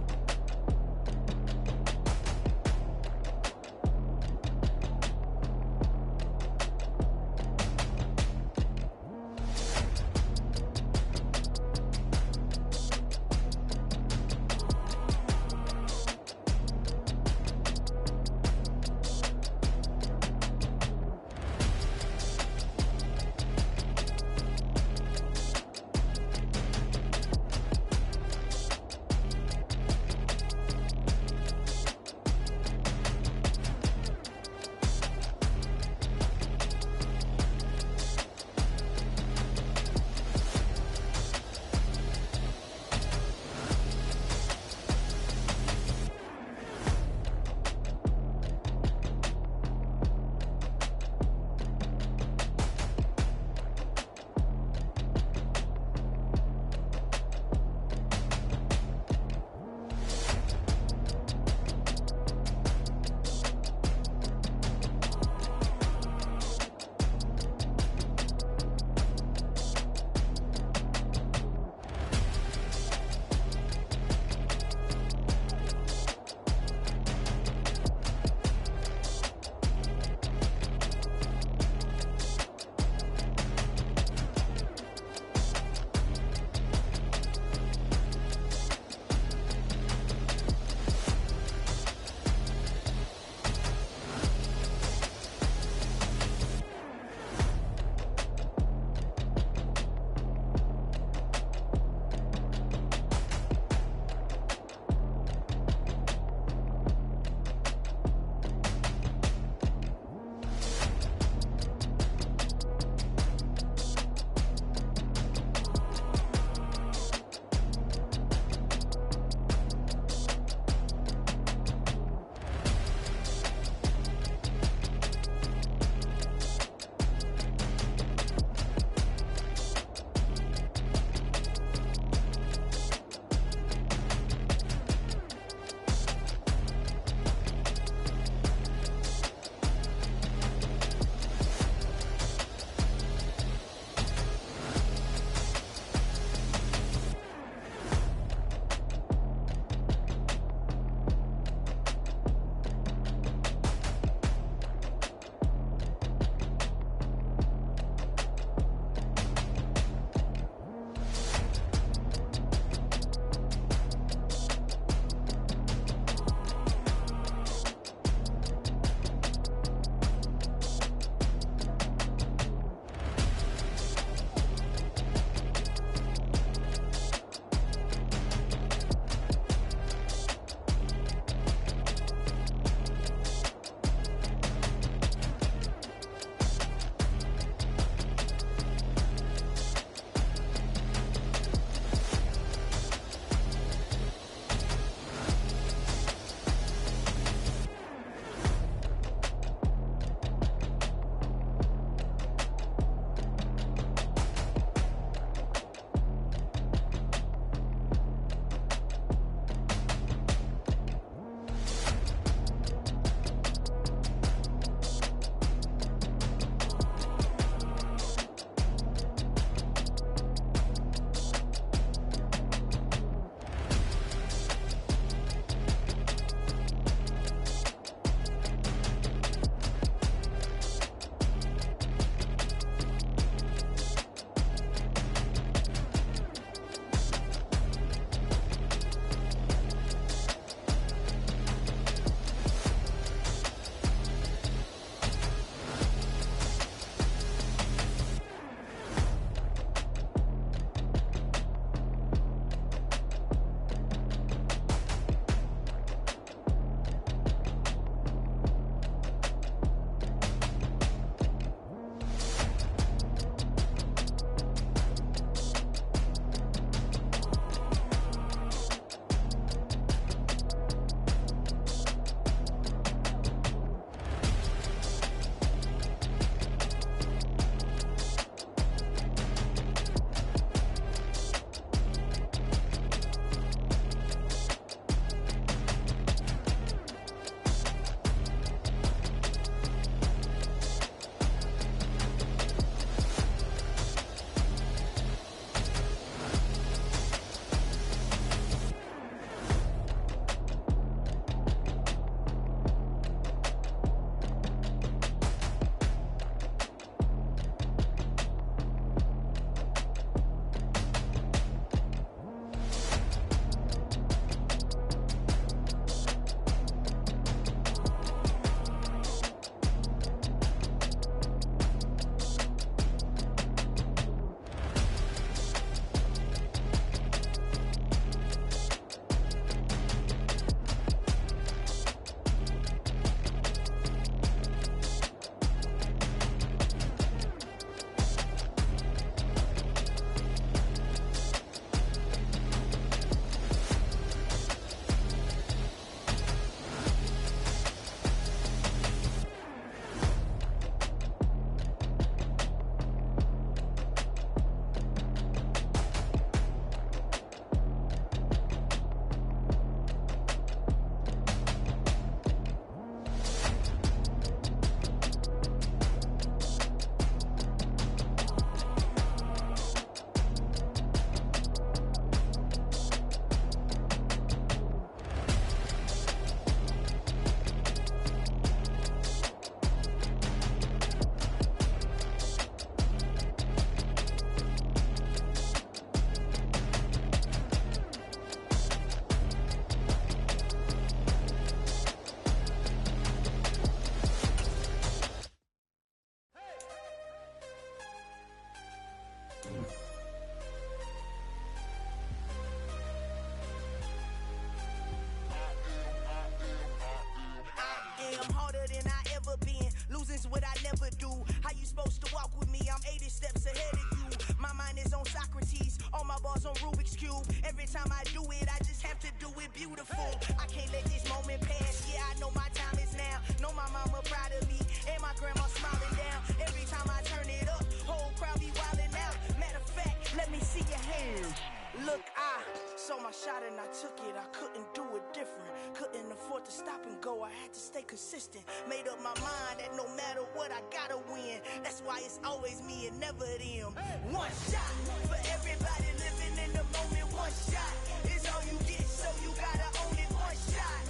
to stop and go. I had to stay consistent. Made up my mind that no matter what, I gotta win. That's why it's always me and never them. One shot for everybody living in the moment. One shot is all you get, so you gotta own it. One shot.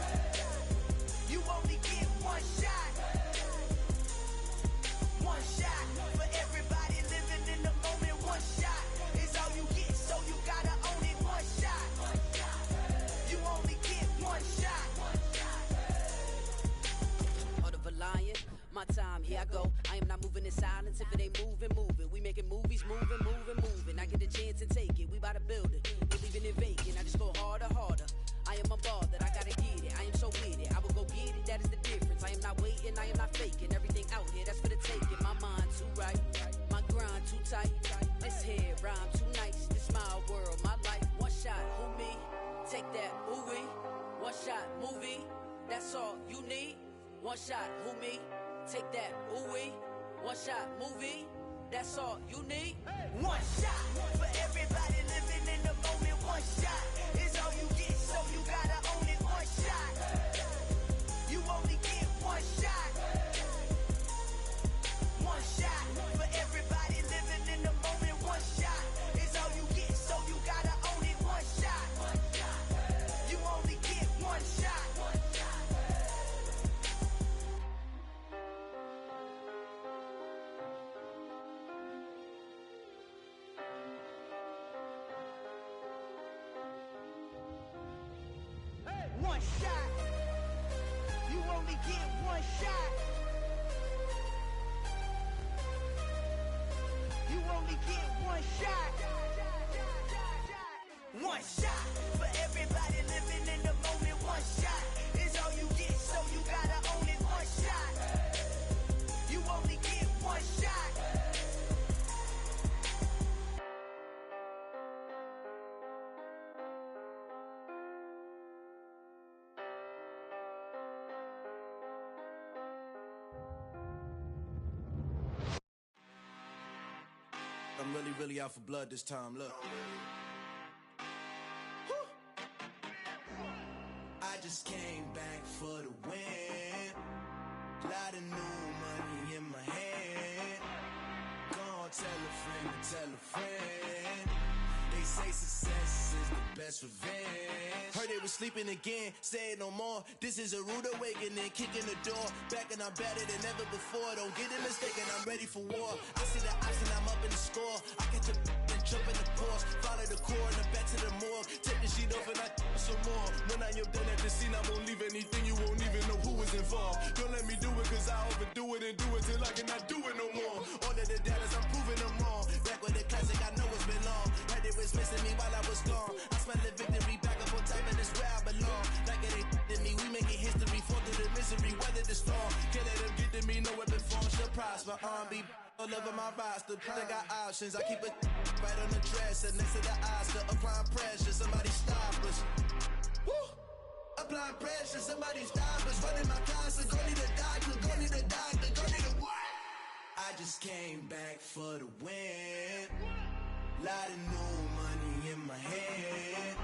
You only get one shot. One shot for everybody living in the moment. One shot is all you get, so you gotta own it. One shot. You only get one shot. Heart of a lion, my time, here I go. I am not moving in silence. If it ain't moving, moving. We making movies, moving, moving, moving. I get a chance and take it. We bout to build it. We leaving it vacant. I just go harder, harder. I am unbothered, I gotta get it. I am so with it. I will go get it, that is the difference. I am not waiting, I am not faking. Everything out here, that's for the taking. My mind too right, my grind too tight. This hair rhyme too nice. This my world, my life. One shot, who me? Take that, ooh wee. One shot, movie. That's all you need. One shot, who me? Take that, ooh wee. One shot, movie. That's all you need. One shot for everybody living in the moment. One shot is all you get, so you gotta own it. One shot. You only get one shot. One shot for everybody living in the moment. One shot is all you get, so you gotta own it. One shot. You only get one shot. One shot. You only get one shot. You only get one shot. One shot for everybody living in the moment. One shot is all you get, so you gotta own it. One shot. You only get one shot. I'm really out for blood this time, look. I just came back for the win. Lot of new money in my hand. Gonna tell a friend to tell a friend. They say success is the best revenge. Heard they was sleeping again, say it no more. This is a rude awakening, kicking the door. Back and I'm better than ever before. Don't get it mistaken, I'm ready for war. I see the option, I'm up in the score. I catch a and jump in the course. Follow the core and the back to the morgue. Take the sheet off and I some more. When I am done at the scene, I won't leave anything. You won't even know who was involved. Don't let me do it, cause I overdo it and do it till I cannot do it no more. All of the doubters, I'm proving them wrong. Back with the classic, I know it's been long. Heard it was missing me while I was gone. I smell the victory back up on top, and it's where I belong. Like it ain't to me, we making history. Fall through the misery, weather the storm. Can't let them get to me, no weapon form shall prosper. Be all over my roster. I got options, I keep it right on the dresser. Next to the Oscar, applying pressure. Somebody stop us. Woo! Applying pressure, somebody stop us. Running my closet, go need a doctor, go need a doctor, go need a what? I just came back for the win. Lot of new money in my hand.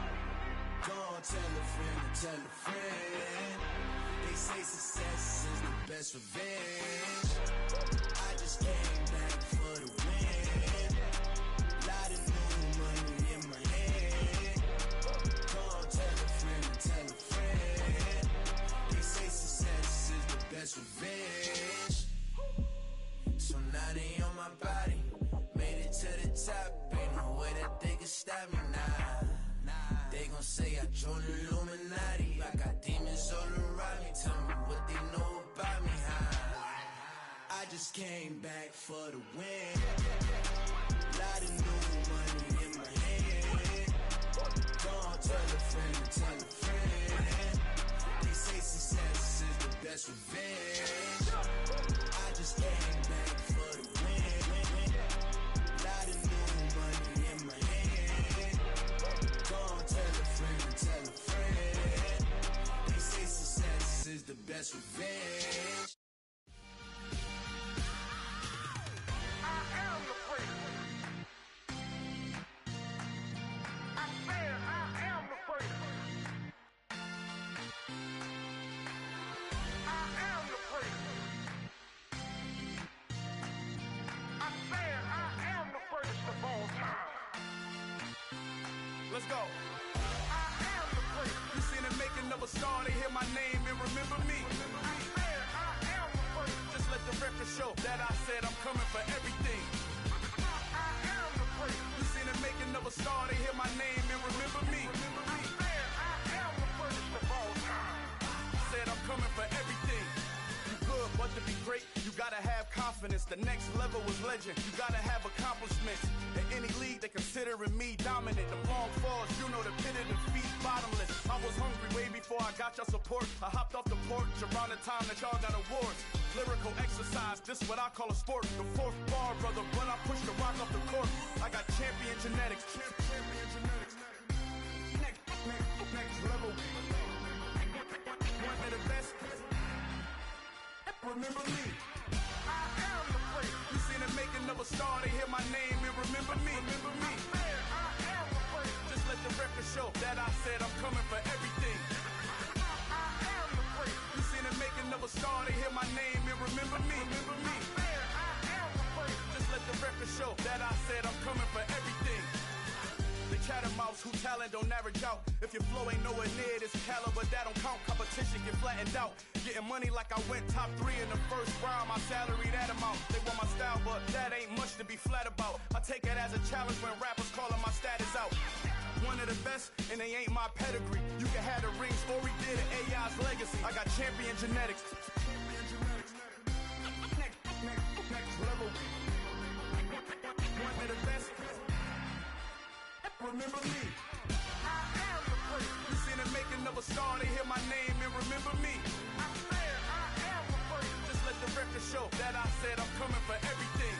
Gonna tell a friend to tell a friend. They say success is the best revenge. I just came back for the win. Lot of new money in my hand. Gonna tell a friend to tell a friend. They say success is the best revenge. So now they on my body. Made it to the top. Ain't no way that they can stop me now. They gon' say I joined the Illuminati. I got demons all around me. Tell me what they know about me, huh? I just came back for the win. Lot of new money in my hand. Gonna tell a friend to tell a friend. They say success is the best revenge. I just came back for the win. Lot of new money in my hand. Gonna tell a friend to tell a friend. They say success is the best revenge. let's go. I am the place. You seen the making of a star, they hear my name and remember me. I am the place. Just let the record show that I said I'm coming for everything. I am the place. You seen the making of a star, they hear my name and remember me. I am the first of all time. Said I'm coming for everything. You good, but to be great, you gotta have confidence. The next level was legend. You gotta have accomplishments. In any league, they considering me dominant. The long falls, you know the pit of defeat, bottomless. I was hungry way before I got your support. I hopped off the porch around the time that y'all got awards. Lyrical exercise, this what I call a sport. The fourth bar, brother, when I push the rock off the court. I got champion genetics. Champion genetics. Next level. One of the best. Remember me. I am the place. You seen the making of a star, they hear my name and remember me. Remember me. I am the place. Just let the record show that I said I'm coming for everything. I am the place. You seen the making of a star, they hear my name and remember me. Remember me. I am the place. Just let the record show that I said I'm coming for everything. The chattermouths who talent don't average out. If your flow ain't nowhere near this caliber, that don't count. Competition get flattened out. Getting money like I went top 3 in the first round. My salary that amount. They want my style, but that ain't much to be flat about. I take it as a challenge when rappers calling my status out. One of the best, and they ain't my pedigree. You can have the rings, or we did it, AI's legacy. I got champion genetics. Next level. One of the best. Remember me. I am the place. You seen the making of a star, they hear my name and remember me. I am the place. Just let the record show that I said I'm coming for everything.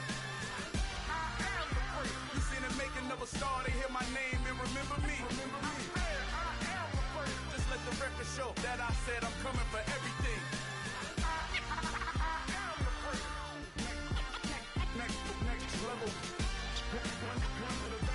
I am the place. You seen the making of a star, they hear my name and remember me. Remember me. I am the place. Just let the record show that I said I'm coming for everything. I am the place. Next level. One of the best.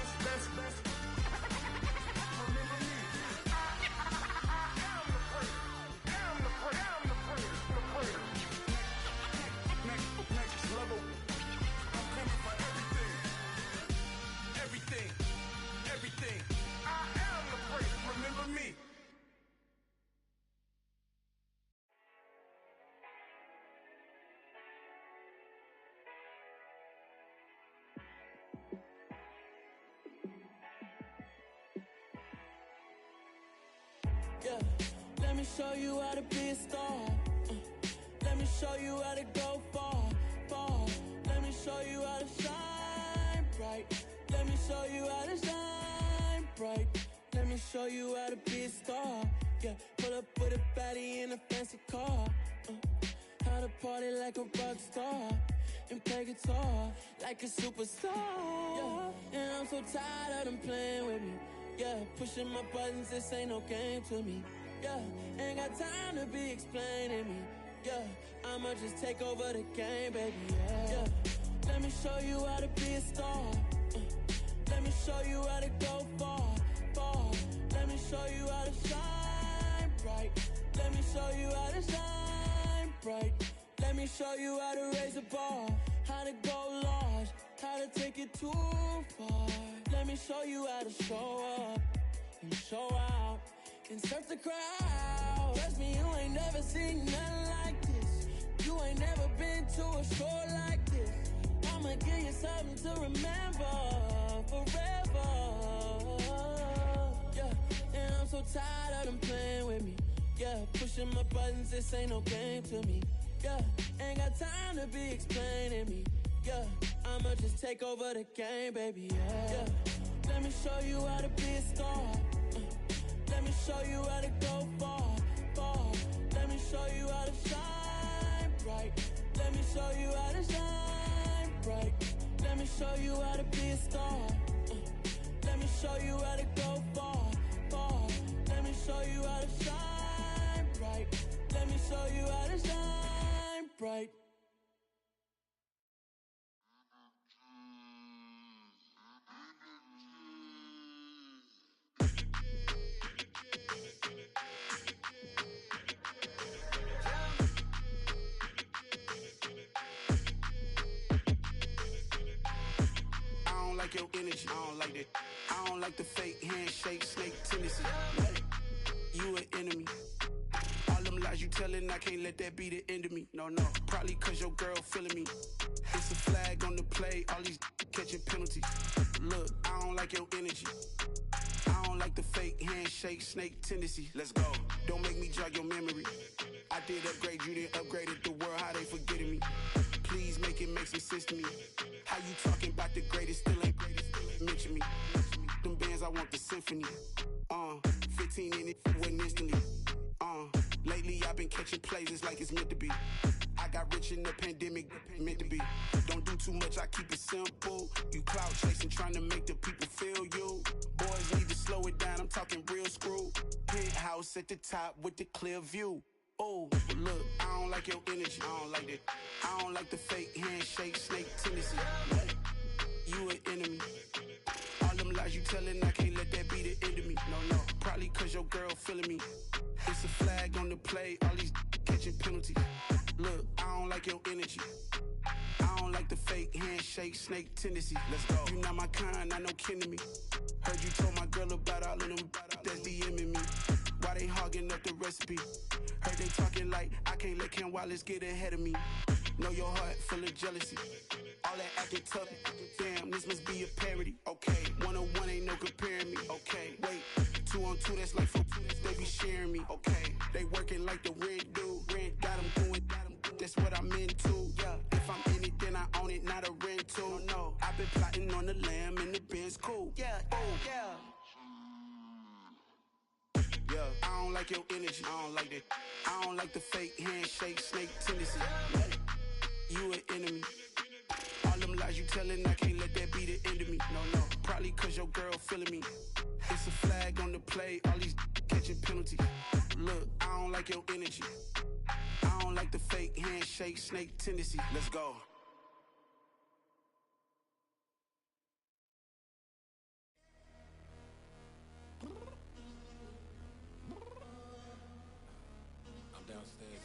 Everything. I am the place. Remember me. Yeah, let me show you how to be a star. Let me show you how to go far. Let me show you how to shine bright. Let me show you how to shine bright. Let me show you how to be a star. Yeah, pull up with a baddie in a fancy car. How to party like a rock star and play guitar like a superstar. Yeah, and I'm so tired of them playing with me. Yeah, pushing my buttons, this ain't no game to me. Yeah, ain't got time to be explaining me. Yeah, I'ma just take over the game, baby. Yeah, let me show you how to be a star. Let me show you how to go far. Let me show you how to shine bright. Let me show you how to shine bright. Let me show you how to raise a bar, how to go large, how to take it too far. Let me show you how to show up and show out and surf the crowd. Trust me, you ain't never seen nothing like this. You ain't never been to a show like this. I'ma give you something to remember forever. Yeah, and I'm so tired of them playing with me. Yeah, pushing my buttons, this ain't no game to me. Yeah, ain't got time to be explaining me. Yeah, I'ma just take over the game, baby. Yeah, let me show you how to be a star. Let me show you how to go far. Let me show you how to shine bright. Let me show you how to shine bright. Let me show you how to be a star. Let me show you how to go far. Let me show you how to shine bright. Let me show you how to shine bright. like your energy. I don't like that. I don't like the fake handshake, snake tendency. You an enemy. All them lies you telling, I can't let that be the end of me. No, probably cause your girl feeling me. It's a flag on the play, all these catching penalties. Look, I don't like your energy. I don't like the fake handshake, snake tendency. Let's go. Don't make me jog your memory. I did upgrade you, then upgraded the world, how they forgetting me. Please make it make some sense to me. How you talking about the greatest, still ain't mention me. Them bands, I want the symphony. 15 in it, wasn't instantly. Lately I've been catching plays, it's like it's meant to be. I got rich in the pandemic, meant to be. Don't do too much, I keep it simple. You clout chasing, trying to make the people feel you. Boys need to slow it down, I'm talking real screw. Penthouse at the top with the clear view. Oh, look, I don't like your energy. I don't like that. I don't like the fake handshake, snake tendency. You an enemy. All them lies you telling, I can't let that be the end of me. No, probably cause your girl feeling me. It's a flag on the play, all these catching penalties. Look, I don't like your energy. I don't like the fake handshake, snake tendency. Let's go. You not my kind, I know kin to me. Heard you told my girl about all of them that's DMing me. Why they hogging up the recipe? Heard they talking like I can't let Ken Wallace get ahead of me. Know your heart full of jealousy. All that acting tough. Damn, this must be a parody. Okay, 1-on-1 ain't no comparing me. Okay, wait, 2-on-2 that's like 4. They be sharing me. Okay, they working like the rent do. Rent got them doing. That's what I'm into. Yeah, if I'm in it, then I own it, not a rental. No, I've been plotting on the lamb and the Benz cool. Yeah, yeah. I don't like your energy. I don't like that. I don't like the fake handshake, snake tendency. You an enemy. All them lies you telling, I can't let that be the end of me. No, probably cause your girl feeling me. It's a flag on the play, all these catching penalties. Look, I don't like your energy. I don't like the fake handshake, snake tendency. Let's go. Downstairs.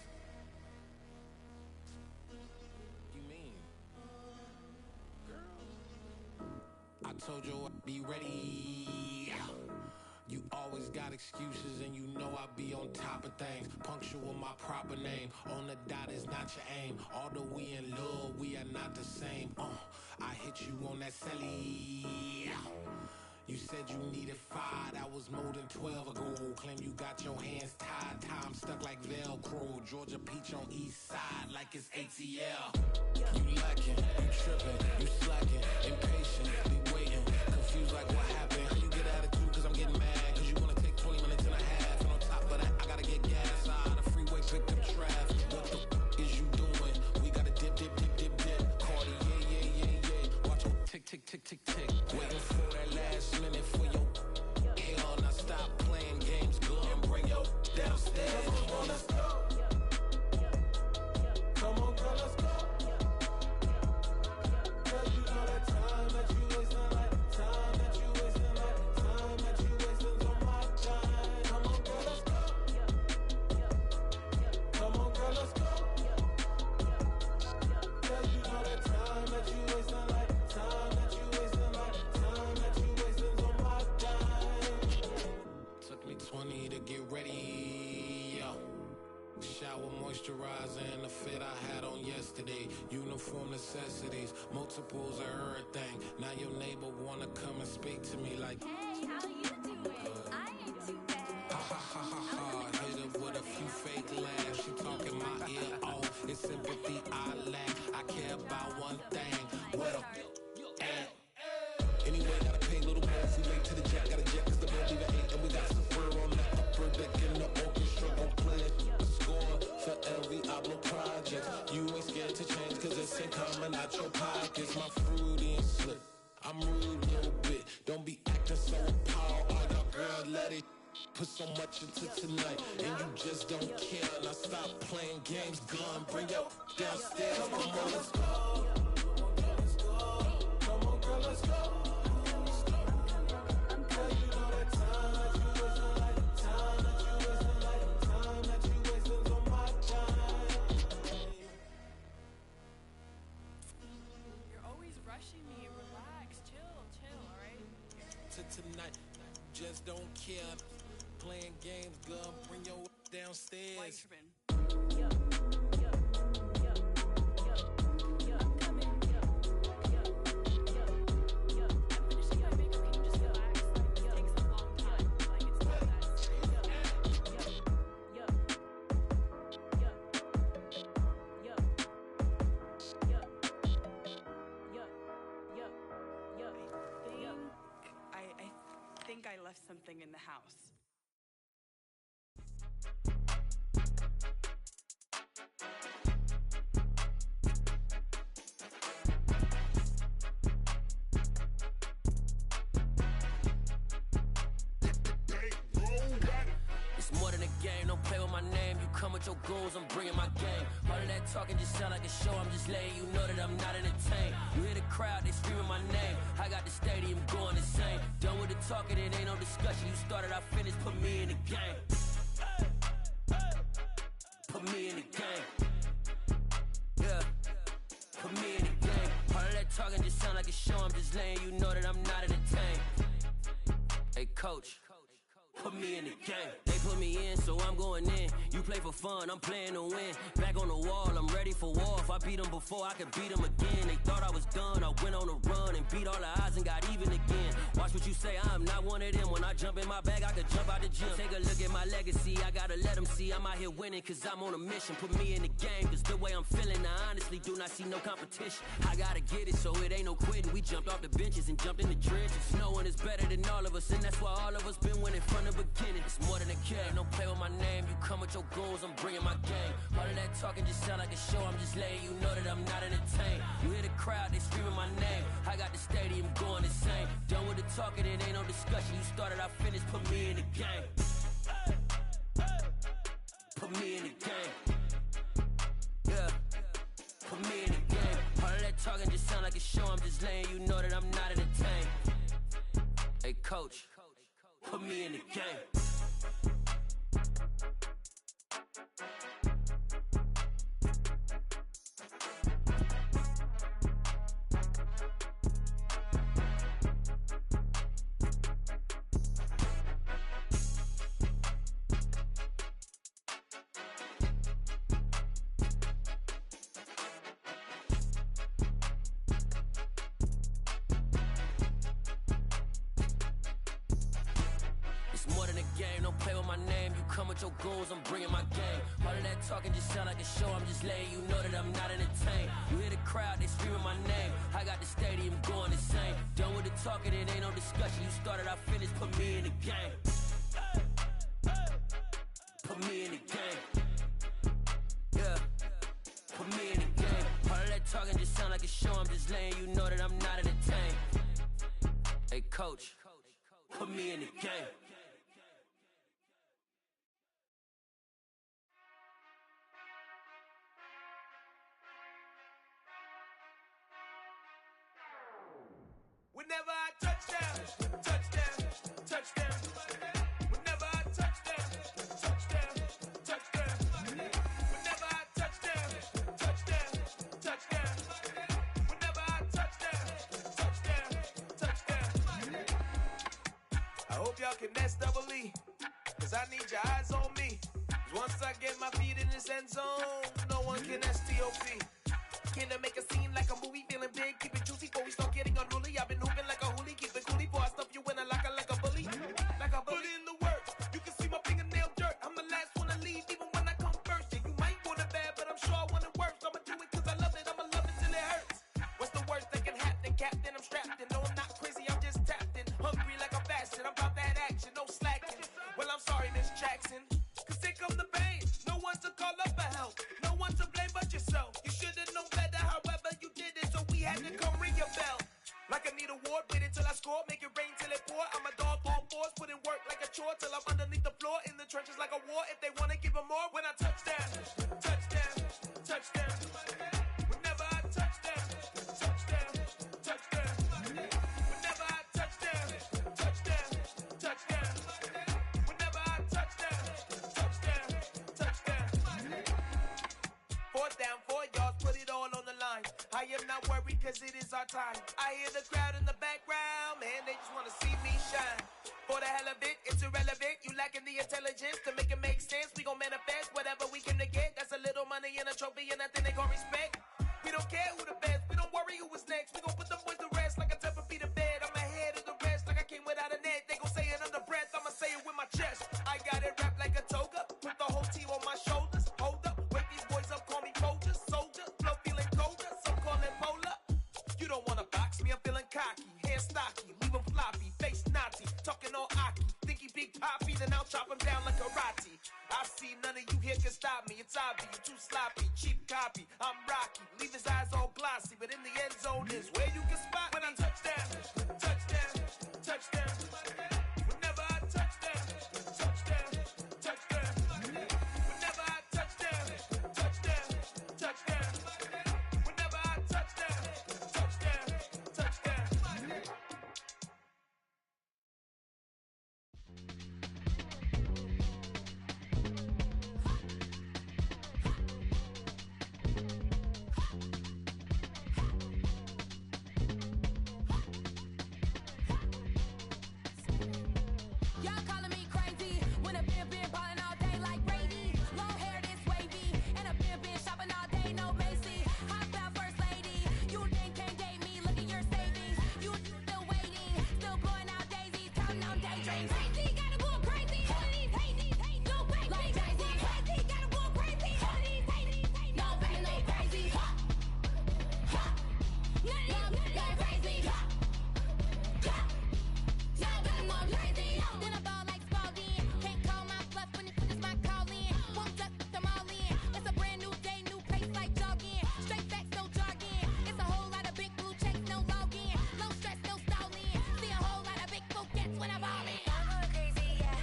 You mean? Girl, I told you I'd be ready. You always got excuses and you know I be on top of things. Punctual my proper name. On the dot is not your aim. Although we in love, we are not the same. I hit you on that celly. You said you needed 5, that was more than 12 ago. Claim you got your hands tied, time stuck like Velcro. Georgia Peach on east side like it's ATL. You lacking, you tripping, you slacking, impatient, be waiting, confused like what happened. How you get attitude cause I'm getting mad, cause you wanna take 20 minutes and a half. And on top of that, I gotta get gas out of the freeway, pick up traffic. What the is you doing? We gotta dip. Cardi, yeah. Watch your tick. Waiting for that last minute for your hell. Now stop playing games, go and bring your downstairs. Come on, let's go. Come on, girl, let's go. Girl, you know that time that you wasting, like time that you wasting, like time that you wasting on my time. Come on, girl, let's go. Come on, girl, let's go. Girl, you know that time that you wasting, like time that you wasting, like time that you wasting on my time. Took me 20 to get ready. Shower moisturizer and the fit I had on yesterday. Uniform necessities, multiples of everything. Now your neighbor wanna come and speak to me like, hey, how you doing? I ain't too bad. Ha. Hit her with a few fake laughs. She talking my ear off. It's sympathy I lack. I care about one thing. What up? Anyway, gotta pay a little more if we late to the jet. Gotta jet cause the bed leave at 8. And we got some fur on the upper deck in the orchestra. Gon' play it. Score for every Ablo project. You ain't scared to change cause it's ain't coming out your pockets. My fruity and slip. I'm rude a little bit. Don't be acting so appalled. All y'all girl, let it put so much into tonight. And you just don't care. Now stop playing games. Gun, bring your downstairs. Come on, let's go. Come on, girl, let's go. Girl, you know that time that you wasting, like time that you wasting, like time that you wasting on my time. You're always rushing me. Relax, chill. tonight. Just don't care. Playing games, girl. Bring your downstairs. I think I left something in the house. It's more than a game, don't play with my name. You come with your goons, I'm bringing my game. All of that talking just sound like a show, I'm just letting you know that I'm not entertained. You hear the crowd, they screaming my name. I got the stadium going insane. Done with the talking, it ain't no discussion. You started, I finished, put me in the game. Put me in the game. Yeah, put me in the game. All of that talking just sound like a show, I'm just letting you know that I'm not entertained. Hey coach, put me in the game. They put me in, so I'm going in. You play for fun, I'm playing to win. Back on the wall, I'm ready for war. If I beat them before, I could beat them again. They thought I was done, I went on a run and beat all the odds and got even again. Watch what you say, I'm not one of them. When I jump in my bag, I could jump out the gym. Take a look at my legacy, I gotta let them see I'm out here winning, cause I'm on a mission. Put me in the game, cause the way I'm feeling, I honestly do not see no competition. I gotta get it, so it ain't no quitting. We jumped off the benches and jumped in the trenches. No one is better than all of us, and that's why all of us been winning from the beginning. It's more than a game, don't play with my name. You come with your goons, I'm bringing my game. All of that talking just sound like a show, I'm just letting you know that I'm not entertained. You hear the crowd, they screaming my name. I got the stadium going insane. Done with the talking, it ain't no discussion. You started, I finished, put me in the game. Put me in the game. Yeah, put me in the game. All of that talking just sound like a show, I'm just letting you know that I'm not entertained. Hey coach, put me in the game. Your goals, I'm bringing my game. All of that talking just sound like a show, I'm just letting you know that I'm not entertained. You hear the crowd, they screaming my name. I got the stadium going insane. Done with the talking, it ain't no discussion. You started, I finished, put me in the game. Put me in the game. Yeah, put me in the game. All of that talking just sound like a show, I'm just letting you know that I'm not entertained. Hey coach, put me in the game. Whenever I touchdown, touchdown, touchdown. Whenever I touchdown, touchdown, touchdown. Whenever I touchdown, touchdown, touchdown. Whenever I touchdown, touchdown, touchdown. I hope y'all can nest double E, cause I need your eyes on me. Cause once I get my feet in this end zone, no one can STOP. Can I make a scene like a movie, feeling big, keep it juicy before we start getting unruly. I've been hooping like a hoolie, keep it coolie before I stuff you in a locker like a bully. Like a bully. Put in the work, you can see my fingernail dirt. I'm the last one to leave, even when I come first. Yeah, you might want it bad, but I'm sure I want it worse. I'ma do it cause I love it, I'ma love it till it hurts. What's the worst that can happen, Captain? I'm strapped in, no I'm not crazy, I'm just tapped in. Hungry like I'm fasting, I'm about that action, no slacking. Well, I'm sorry, Miss Jackson, cause here come the pain. No one to call up for help, no one to blame but yourself. You should've known better, however you did it, so we had to come ring your bell. Like I need a award, wait until I score, make it rain till it pour. I'm a dog on force, put in work like a chore till I'm underneath the floor, in the trenches like a war. If they wanna give them more, when I touchdown, touchdown, touchdown. Whenever I touchdown, touchdown, touchdown. Whenever I touchdown, touchdown, touchdown. Whenever I touchdown, touchdown, touchdown. 4th down, 4 yards, put it all on the line. I am not worried. cause it is our time. I hear the crowd in the background, man, they just wanna see me shine. For the hell of it, it's irrelevant. You lacking the intelligence to make it make sense. We gon' manifest whatever we came to get. That's a little money and a trophy and nothing they gon' respect. We don't care who the best, we don't worry who was next. We gon' put them boys to rest like a 10 feet of bed. I'm ahead of the rest like I came without a net. They gon' say it under breath, I'ma say it with my chest. I got it wrapped like a toga, put the whole team on my shoulders. Hold up, wake these boys up, call me Folger, soldier. Flow feeling colder, some call it polar. You don't wanna box me, I'm feeling cocky. Hair stocky, leave him floppy, face naughty. Talking all aki, think he big poppy, then I'll chop him down like karate. I see none of you here can stop me, it's obvious, you too sloppy, cheap copy. I'm Rocky, leave his eyes all glossy, but in the end zone is where you can spot when I touchdown, touchdown, touchdown. Whenever I touchdown, touchdown, touchdown. Whenever I touchdown, touchdown, touchdown. Whenever I touchdown, touchdown, touchdown. Y'all calling me crazy when a been ballin' all day like Brady. Long hair this wavy, and a been shopping all day, no Macy. Hop out first lady, you think can't date me? Look at your savings, you still waiting, still blowing out daisies, counting on daydreams. Crazy, gotta go crazy. All of these hate, no crazy. Like crazy, crazy, gotta go crazy. All of these hate, no crazy, no crazy. None of these crazy. Then I ball like Spalding. Can't call my bluff when it's my calling. Won't duck them all in. It's a brand new day, new pace like jogging. Straight facts, no jargon. It's a whole lot of big blue checks, no login. Low stress, no stalling. See a whole lot of big focus when I ball in. I'm going crazy, yeah.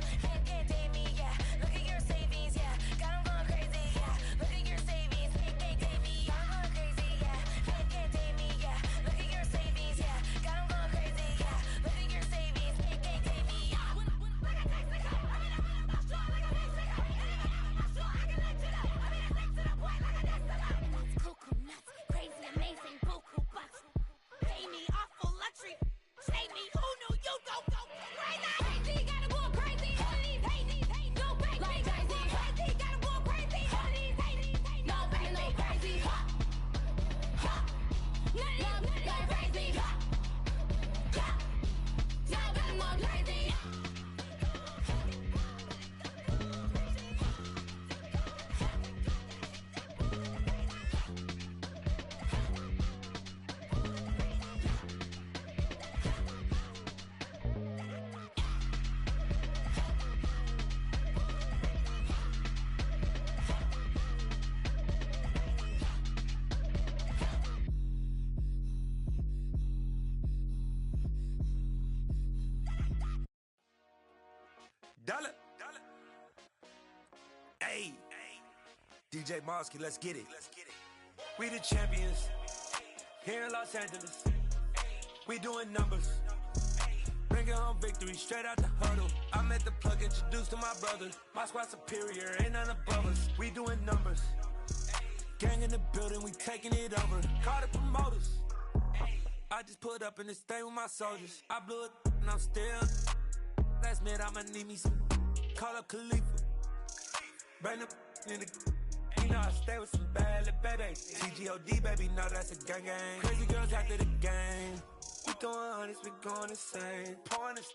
Can't date me, yeah. Look at your savings, yeah. Got 'em going crazy, yeah. Look at your savings, can't date me. I'm going crazy, yeah. Can't date me, yeah. Look at your savings, yeah. Got 'em going crazy, yeah. Look at your savings, can't date me. Cuckoo nuts, crazy, amazing, buku bucks. Pay me awful luxury. Say me, who knew you'd go crazy? Crazy, gotta go crazy. All of these hate, no crazy. Like crazy, crazy, gotta go crazy. All of these hate, no crazy, no crazy. None of these crazy. Y'all got more crazy. Dollar. Hey, DJ Mosky, let's get it. We the champions here in Los Angeles. We doing numbers. Bringing home victory straight out the huddle. I met the plug, introduced to my brothers. My squad superior, ain't none above us. We doing numbers. Gang in the building, we taking it over. Call the promoters. I just put up in this thing with my soldiers. I blew it and I'm still. Last minute I'ma need me some. Call up Khalifa. Bring the in the. You know I stay with some bad little baby. TGOD baby, know that's a gang gang. Crazy girls after the game. We throwing hundreds, we going insane. Pouring this.